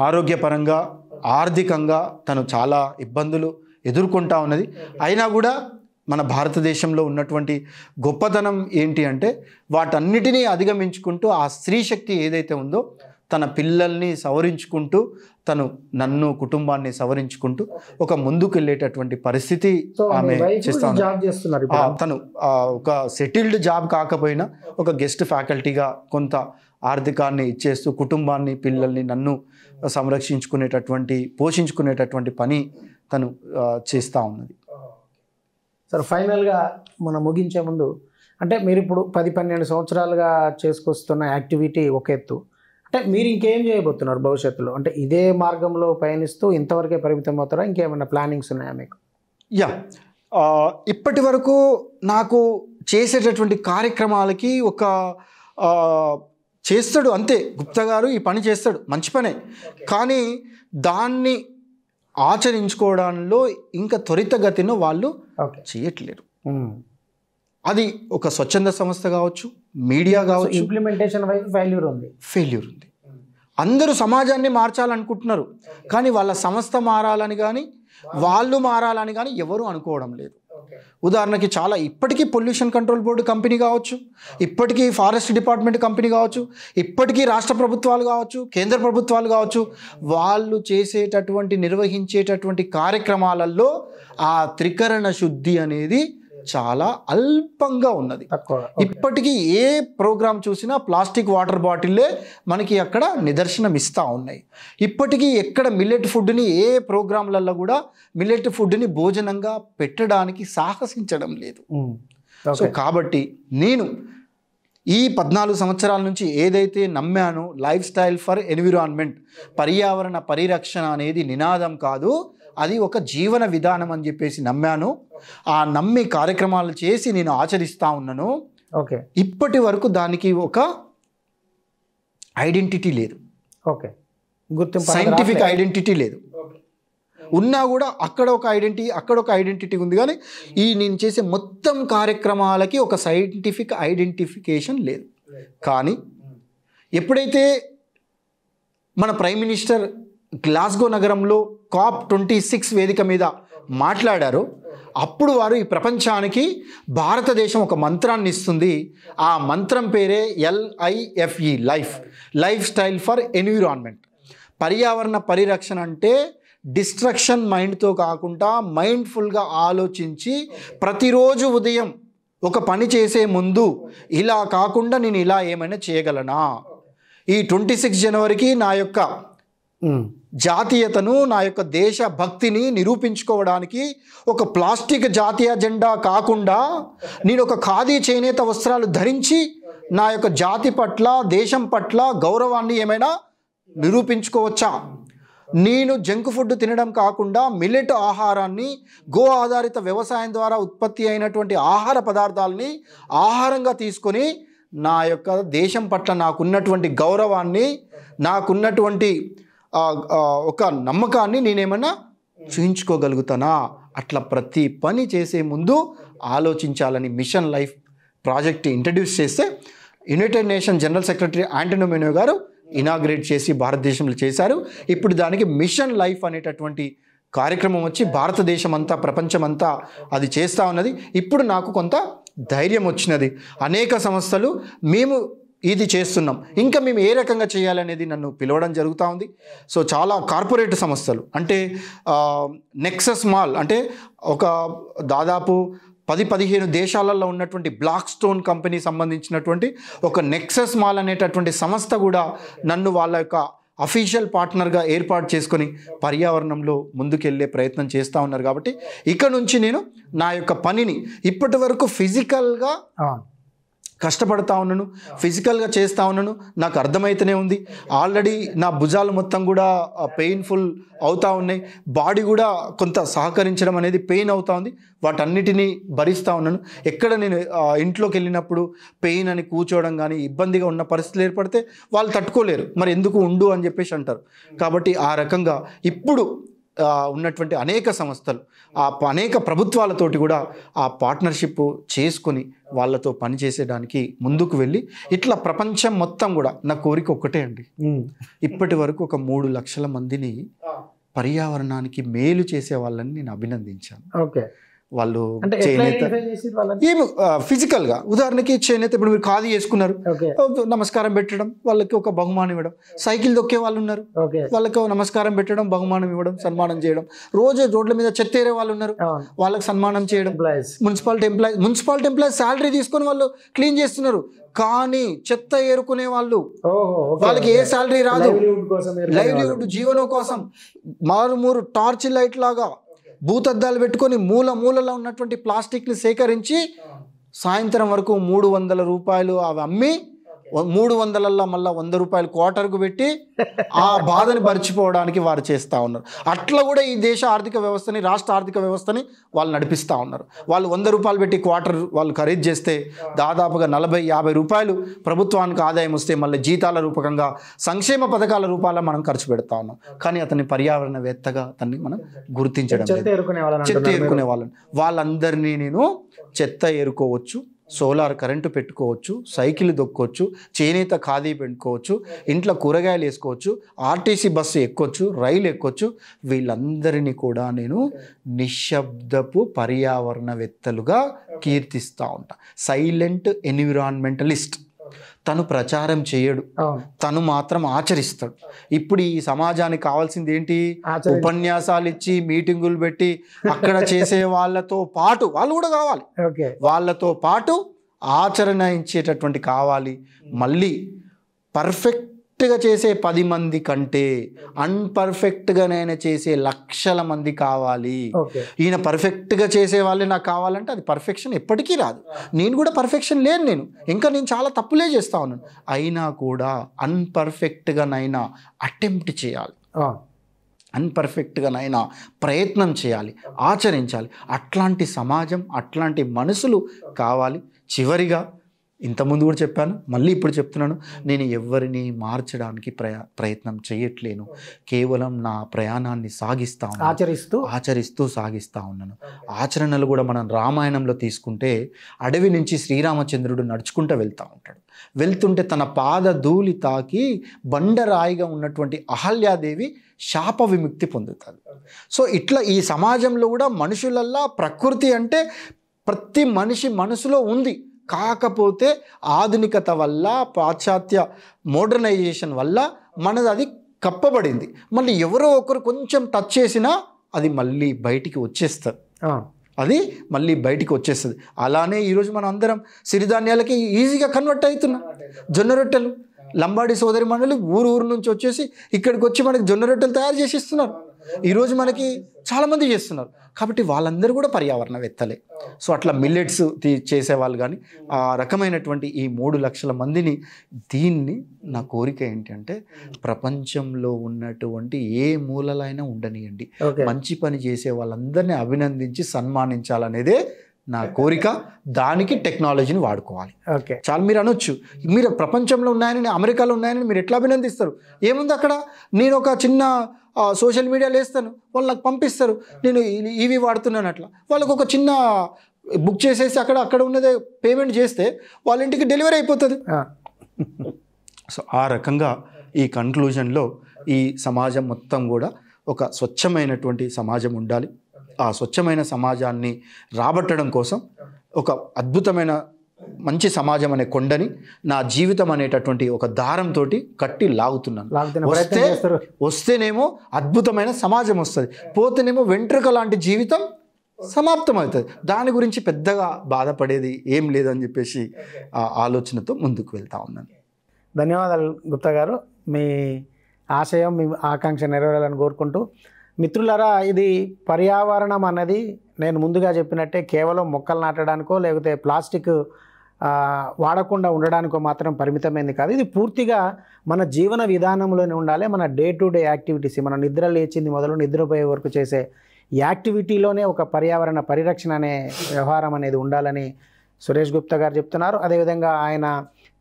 ఆరోగ్యపరంగా ఆర్థికంగా తను చాలా ఇబ్బందులు ఎదుర్కొంటా ఉన్నది. అయినా కూడా మన భారతదేశంలో ఉన్నటువంటి గొప్పతనం ఏంటి అంటే వాటన్నిటినీ అధిగమించుకుంటూ ఆ స్త్రీ శక్తి ఏదైతే ఉందో తన పిల్లల్ని సవరించుకుంటూ తను నన్ను కుటుంబాన్ని సవరించుకుంటూ ఒక ముందుకు వెళ్ళేటటువంటి పరిస్థితి ఆమె చేస్తున్నారు. తను ఒక సెటిల్డ్ జాబ్ కాకపోయినా ఒక గెస్ట్ ఫ్యాకల్టీగా కొంత ఆర్థికాన్ని ఇచ్చేస్తూ కుటుంబాన్ని పిల్లల్ని నన్ను సంరక్షించుకునేటటువంటి పోషించుకునేటటువంటి పని తను చేస్తూ ఉన్నది. సార్ ఫైనల్గా మనం ముగించే ముందు అంటే మీరు ఇప్పుడు 10-12 సంవత్సరాలుగా చేసుకొస్తున్న యాక్టివిటీ ఒక ఎత్తు, అంటే మీరు ఇంకేం చేయబోతున్నారు భవిష్యత్తులో? అంటే ఇదే మార్గంలో పయనిస్తూ ఇంతవరకే పరిమితం అవుతారా, ఇంకేమైనా ప్లానింగ్స్ ఉన్నాయా మీకు? ఇప్పటి వరకు నాకు చేసేటటువంటి కార్యక్రమాలకి ఒక చేస్తాడు అంతే, గుప్తా గారు ఈ పని చేస్తాడు, మంచి పనే, కానీ దాన్ని ఆచరించుకోవడంలో ఇంకా త్వరితగతిన వాళ్ళు చేయట్లేరు. అది ఒక స్వచ్ఛంద సంస్థ కావచ్చు, మీడియా కావచ్చు, ఇంప్లిమెంటేషన్ వైపు ఫెయిల్యూర్ ఉంది. అందరూ సమాజాన్ని మార్చాలనుకుంటున్నారు, కానీ వాళ్ళ సంస్థ మారాలని కానీ వాళ్ళు మారాలని కానీ ఎవరు అనుకోవడం లేదు. ఉదాహరణకి చాలా ఇప్పటికీ పొల్యూషన్ కంట్రోల్ బోర్డు కంపెనీ కావచ్చు, ఇప్పటికీ ఫారెస్ట్ డిపార్ట్మెంట్ కంపెనీ కావచ్చు, ఇప్పటికీ రాష్ట్ర ప్రభుత్వాలు కావచ్చు, కేంద్ర ప్రభుత్వాలు కావచ్చు, వాళ్ళు చేసేటటువంటి నిర్వహించేటటువంటి కార్యక్రమాలలో ఆ త్రికరణ శుద్ధి అనేది చాలా అల్పంగా ఉన్నది. ఇప్పటికీ ఏ ప్రోగ్రాం చూసినా ప్లాస్టిక్ వాటర్ బాటిల్లే మనకి అక్కడ నిదర్శనం ఇస్తూ ఉన్నాయి. ఇప్పటికీ ఎక్కడ మిల్లెట్ ఫుడ్ని ఏ ప్రోగ్రాంలలో కూడా మిల్లెట్ ఫుడ్ని భోజనంగా పెట్టడానికి సాహసించడం లేదు. సో కాబట్టి నేను ఈ 14 సంవత్సరాల నుంచి ఏదైతే నమ్మానో, లైఫ్ స్టైల్ ఫర్ ఎన్విరాన్మెంట్, పర్యావరణ పరిరక్షణ అనేది నినాదం కాదు, అది ఒక జీవన విధానం అని చెప్పేసి నమ్మాను. ఆ నమ్మి కార్యక్రమాలు చేసి నేను ఆచరిస్తూ ఉన్నాను. ఇప్పటి వరకు దానికి ఒక ఐడెంటిటీ లేదు, సైంటిఫిక్ ఐడెంటిటీ లేదు. ఉన్నా కూడా అక్కడ ఒక ఐడెంటిటీ ఉంది, కానీ ఈ నేను చేసే మొత్తం కార్యక్రమాలకి ఒక సైంటిఫిక్ ఐడెంటిఫికేషన్ లేదు. కానీ ఎప్పుడైతే మన ప్రైమ్ మినిస్టర్ గ్లాస్గో నగరంలో COP26 వేదిక మీద మాట్లాడారో, అప్పుడు వారు ఈ ప్రపంచానికి భారతదేశం ఒక మంత్రాన్ని ఇస్తుంది. ఆ మంత్రం పేరే LIFE, life style for environment. పర్యావరణ పరిరక్షణ అంటే డిస్ట్రక్షన్ మైండ్తో కాకుండా మైండ్ఫుల్గా ఆలోచించి ప్రతిరోజు ఉదయం ఒక పని చేసే ముందు ఇలా కాకుండా నేను ఇలా ఏమైనా చేయగలనా, ఈ 26 జనవరికి నా యొక్క జాతీయతను, నా యొక్క దేశ భక్తిని నిరూపించుకోవడానికి ఒక ప్లాస్టిక్ జాతీయ జెండా కాకుండా నేను ఒక ఖాదీ చేనేత వస్త్రాలు ధరించి నా యొక్క జాతి పట్ల, దేశం పట్ల గౌరవాన్ని ఏమైనా నిరూపించుకోవచ్చా? నేను జంక్ ఫుడ్ తినడం కాకుండా మిల్లెట్ ఆహారాన్ని, గో ఆధారిత వ్యవసాయం ద్వారా ఉత్పత్తి అయినటువంటి ఆహార పదార్థాలని ఆహారంగా తీసుకొని నా యొక్క దేశం పట్ల నాకున్నటువంటి గౌరవాన్ని, నాకున్నటువంటి ఒక నమ్మకాన్ని నేనేమన్నా చూయించుకోగలుగుతానా? అట్లా ప్రతి పని చేసే ముందు ఆలోచించాలని మిషన్ లైఫ్ ప్రాజెక్ట్ ఇంట్రడ్యూస్ చేస్తే United Nation general secretary Antonio మెనో గారు ఇనాగ్రేట్ చేసి భారతదేశంలో చేశారు. ఇప్పుడు దానికి మిషన్ లైఫ్ అనేటటువంటి కార్యక్రమం వచ్చి భారతదేశం అంతా, ప్రపంచమంతా అది చేస్తూ ఉన్నది. ఇప్పుడు నాకు కొంత ధైర్యం వచ్చినది. అనేక సంస్థలు మేము ఇది చేస్తున్నాం, ఇంకా మేము ఏ రకంగా చేయాలనేది నన్ను పిలవడం జరుగుతూ ఉంది. సో చాలా కార్పొరేట్ సంస్థలు, అంటే నెక్సస్ మాల్, అంటే ఒక దాదాపు 10-15 దేశాలలో ఉన్నటువంటి బ్లాక్ స్టోన్ కంపెనీ సంబంధించినటువంటి ఒక నెక్సస్ మాల్ అనేటటువంటి సంస్థ కూడా నన్ను వాళ్ళ యొక్క అఫీషియల్ పార్ట్నర్గా ఏర్పాటు చేసుకొని పర్యావరణంలో ముందుకెళ్ళే ప్రయత్నం చేస్తూ ఉన్నారు. కాబట్టి ఇక్కడ నుంచి నేను నా యొక్క పనిని ఇప్పటి వరకు ఫిజికల్గా కష్టపడతా ఉన్నాను, ఫిజికల్గా చేస్తూ ఉన్నాను, నాకు అర్థమైతేనే ఉంది. ఆల్రెడీ నా భుజాలు మొత్తం కూడా పెయిన్ఫుల్ అవుతూ ఉన్నాయి, బాడీ కూడా కొంత సహకరించడం అనేది పెయిన్ అవుతూ ఉంది. వాటన్నిటినీ భరిస్తూ ఉన్నాను. ఎక్కడ నేను ఇంట్లోకి వెళ్ళినప్పుడు పెయిన్ అని కూర్చోవడం కానీ ఇబ్బందిగా ఉన్న పరిస్థితులు ఏర్పడితే వాళ్ళు తట్టుకోలేరు, మరి ఎందుకు ఉండు అని చెప్పేసి అంటారు. కాబట్టి ఆ రకంగా ఇప్పుడు ఉన్నటువంటి అనేక సంస్థలు, అనేక ప్రభుత్వాలతోటి కూడా ఆ పార్ట్నర్షిప్ చేసుకొని వాళ్ళతో పనిచేసేయడానికి ముందుకు వెళ్ళి ఇట్లా ప్రపంచం మొత్తం కూడా నా కోరిక ఒక్కటే అండి. ఇప్పటి వరకు ఒక 3 లక్షల మందిని పర్యావరణానికి మేలు చేసే వాళ్ళని నేను అభినందించాను. వాళ్ళు చేనేత ఏమి ఫిజికల్గా, ఉదాహరణకి చేనేత ఇప్పుడు మీరు ఖాదీ చేసుకున్నారు, నమస్కారం పెట్టడం, వాళ్ళకి ఒక బహుమానం ఇవ్వడం. సైకిల్ దొక్కే వాళ్ళు ఉన్నారు, వాళ్ళకి నమస్కారం పెట్టడం, బహుమానం ఇవ్వడం, సన్మానం చేయడం. రోజు రోడ్ల మీద చెత్త ఏరే వాళ్ళు ఉన్నారు, వాళ్ళకి సన్మానం చేయడం. మున్సిపాలిటీ ఎంప్లాయీస్ శాలరీ తీసుకొని వాళ్ళు క్లీన్ చేస్తున్నారు, కానీ చెత్త ఏరుకునే వాళ్ళు, వాళ్ళకి ఏ శాలరీ రాదు. లైవ్లీహుడ్, జీవనం కోసం మారుమూరు టార్చ్ లైట్ లాగా భూతద్దాలు పెట్టుకొని మూలలో ఉన్నటువంటి ప్లాస్టిక్ని సేకరించి సాయంత్రం వరకు 300 రూపాయలు అవి అమ్మి 300ల్లో మళ్ళీ 100 రూపాయలు క్వార్టర్కు పెట్టి ఆ బాధని మర్చిపోవడానికి వారు చేస్తూ ఉన్నారు. అట్లా కూడా ఈ దేశ ఆర్థిక వ్యవస్థని, రాష్ట్ర ఆర్థిక వ్యవస్థని వాళ్ళు నడిపిస్తూ ఉన్నారు. వాళ్ళు 100 రూపాయలు పెట్టి క్వార్టర్ వాళ్ళు ఖరీదు చేస్తే దాదాపుగా 40-50 రూపాయలు ప్రభుత్వానికి ఆదాయం వస్తే మళ్ళీ జీతాల రూపకంగా, సంక్షేమ పథకాల రూపాల్లో మనం ఖర్చు పెడతా ఉన్నాం. కానీ అతన్ని పర్యావరణవేత్తగా అతన్ని మనం గుర్తించడం లేదు. చెత్త ఏరుకునే వాళ్ళందరినీ నేను చెత్త ఏరుకోవచ్చు, సోలార్ కరెంటు పెట్టుకోవచ్చు, సైకిల్ దొక్కోవచ్చు, చేనేత ఖాదీ పెట్టుకోవచ్చు, ఇంట్లో కూరగాయలు వేసుకోవచ్చు, ఆర్టీసీ బస్సు ఎక్కొచ్చు, రైలు ఎక్కొచ్చు. వీళ్ళందరినీ కూడా నేను నిశ్శబ్దపు పర్యావరణవేత్తలుగా కీర్తిస్తూ ఉంటా. Silent environmentalist. తను ప్రచారం చేయడు, తను మాత్రం ఆచరిస్తాడు. ఇప్పుడు ఈ సమాజానికి కావాల్సింది ఏంటి? ఉపన్యాసాలు ఇచ్చి, మీటింగులు పెట్టి అక్కడ చేసే వాళ్ళతో పాటు వాళ్ళు కూడా కావాలి, వాళ్ళతో పాటు ఆచరణ ఇచ్చేటటువంటి కావాలి. మళ్ళీ పర్ఫెక్ట్గా చేసే 10 మంది కంటే అన్పర్ఫెక్ట్గా నేను చేసే లక్షల మంది కావాలి. ఈయన పర్ఫెక్ట్గా చేసే వాళ్ళే నాకు కావాలంటే అది పర్ఫెక్షన్ ఎప్పటికీ రాదు. నేను కూడా పర్ఫెక్షన్ లేను, నేను చాలా తప్పులే చేస్తా ఉన్నాను. అయినా కూడా అన్పర్ఫెక్ట్గానైనా అటెంప్ట్ చేయాలి, అన్పర్ఫెక్ట్గానైనా ప్రయత్నం చేయాలి, ఆచరించాలి. అట్లాంటి సమాజం, అట్లాంటి మనసులు కావాలి. చివరిగా ఇంతకుముందు కూడా చెప్పాను, మళ్ళీ ఇప్పుడు చెప్తున్నాను, నేను ఎవరిని మార్చడానికి ప్రయత్నం చేయట్లేను. కేవలం నా ప్రయాణాన్ని ఆచరిస్తూ సాగిస్తూ ఉన్నాను. ఆచరణలు కూడా మనం రామాయణంలో తీసుకుంటే అడవి నుంచి శ్రీరామచంద్రుడు నడుచుకుంటూ వెళ్తూ ఉంటాడు. వెళ్తుంటే తన పాద ధూళి తాకి బండరాయిగా ఉన్నటువంటి అహల్యాదేవి శాప విముక్తి పొందుతుంది. సో ఇట్లా ఈ సమాజంలో కూడా మనుషులల్లా ప్రకృతి అంటే ప్రతి మనిషి మనసులో ఉంది. కాకపోతే ఆధునికత వల్ల, పాశ్చాత్య మోడర్నైజేషన్ వల్ల మనది అది కప్పబడింది. మళ్ళీ ఎవరో ఒకరు కొంచెం టచ్ చేసినా అది మళ్ళీ బయటికి వచ్చేస్తుంది, అలానే ఈరోజు మనం అందరం సిరిధాన్యాలకి ఈజీగా కన్వర్ట్ అవుతున్నాం. జొన్న రొట్టెలు, లంబాడి సోదరి మండలి ఊరు నుంచి వచ్చేసి ఇక్కడికి వచ్చి మనకి జొన్న రొట్టెలు తయారు చేసి ఇస్తున్నారు. ఈరోజు మనకి చాలామంది చేస్తున్నారు. కాబట్టి వాళ్ళందరూ కూడా పర్యావరణవేత్తలే. సో అట్లా మిల్లెట్స్ చేసేవాళ్ళు కానీ ఆ రకమైనటువంటి ఈ 3 లక్షల మందిని, దీన్ని నా కోరిక ఏంటంటే ప్రపంచంలో ఉన్నటువంటి ఏ మూలలైనా ఉండనియండి, మంచి పని చేసే వాళ్ళందరినీ అభినందించి సన్మానించాలనేదే నా కోరిక. దానికి టెక్నాలజీని వాడుకోవాలి. చాలా మీరు అనొచ్చు, మీరు ప్రపంచంలో ఉన్నాయని, అమెరికాలో ఉన్నాయని మీరు ఎట్లా అభినందిస్తారు? ఏముంది అక్కడ? నేను ఒక చిన్న సోషల్ మీడియాలో వేస్తాను, వాళ్ళు నాకు పంపిస్తారు, నేను ఇవి వాడుతున్నాను. అట్లా వాళ్ళకు ఒక చిన్న బుక్ చేసేసి అక్కడ ఉన్నదే పేమెంట్ చేస్తే వాళ్ళ ఇంటికి డెలివరీ అయిపోతుంది. సో ఆ రకంగా ఈ కన్క్లూజన్లో ఈ సమాజం మొత్తం కూడా ఒక స్వచ్ఛమైనటువంటి సమాజం ఉండాలి. ఆ స్వచ్ఛమైన సమాజాన్ని రాబట్టడం కోసం ఒక అద్భుతమైన మంచి సమాజం అనే కొండని నా జీవితం అనేటటువంటి ఒక దారంతో కట్టి లాగుతున్నాను. వస్తేనేమో అద్భుతమైన సమాజం వస్తుంది, పోతేనేమో వెంట్రుక లాంటి జీవితం సమాప్తం అవుతుంది. దాని గురించి పెద్దగా బాధపడేది ఏం లేదని చెప్పేసి ఆ ఆలోచనతో ముందుకు వెళ్తా ఉన్నాను. ధన్యవాదాలు గుప్తా గారు. మీ ఆశయం, మీ ఆకాంక్ష నెరవేరాలని కోరుకుంటూ, మిత్రులారా, ఇది పర్యావరణం అన్నది నేను ముందుగా చెప్పినట్టే కేవలం మొక్కలు నాటడానికో లేకపోతే ప్లాస్టిక్ వాడకుండా ఉండడానికో మాత్రం పరిమితమైంది కాదు. ఇది పూర్తిగా మన జీవన విధానంలోనే ఉండాలి. మన డే టు డే యాక్టివిటీస్, మన నిద్ర లేచింది మొదలు నిద్రపోయే వరకు చేసే యాక్టివిటీలోనే ఒక పర్యావరణ పరిరక్షణ అనే వ్యవహారం అనేది ఉండాలని సురేష్ గుప్తా గారు చెప్తున్నారు. అదేవిధంగా ఆయన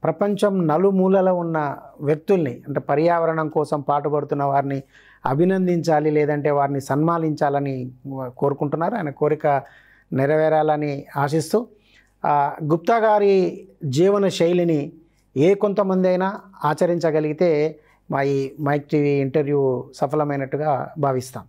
ప్రపంచం నలుమూలలో ఉన్న వ్యక్తుల్ని, అంటే పర్యావరణం కోసం పాటుపడుతున్న వారిని అభినందించాలి, లేదంటే వారిని సన్మానించాలని కోరుకుంటున్నారు. ఆయన కోరిక నెరవేరాలని ఆశిస్తూ, గుప్తా గారి జీవన శైలిని కొంతమంది అయినా ఆచరించగలిగితే మా ఈ మైక్ టీవీ ఇంటర్వ్యూ సఫలమైనట్టుగా భావిస్తాం.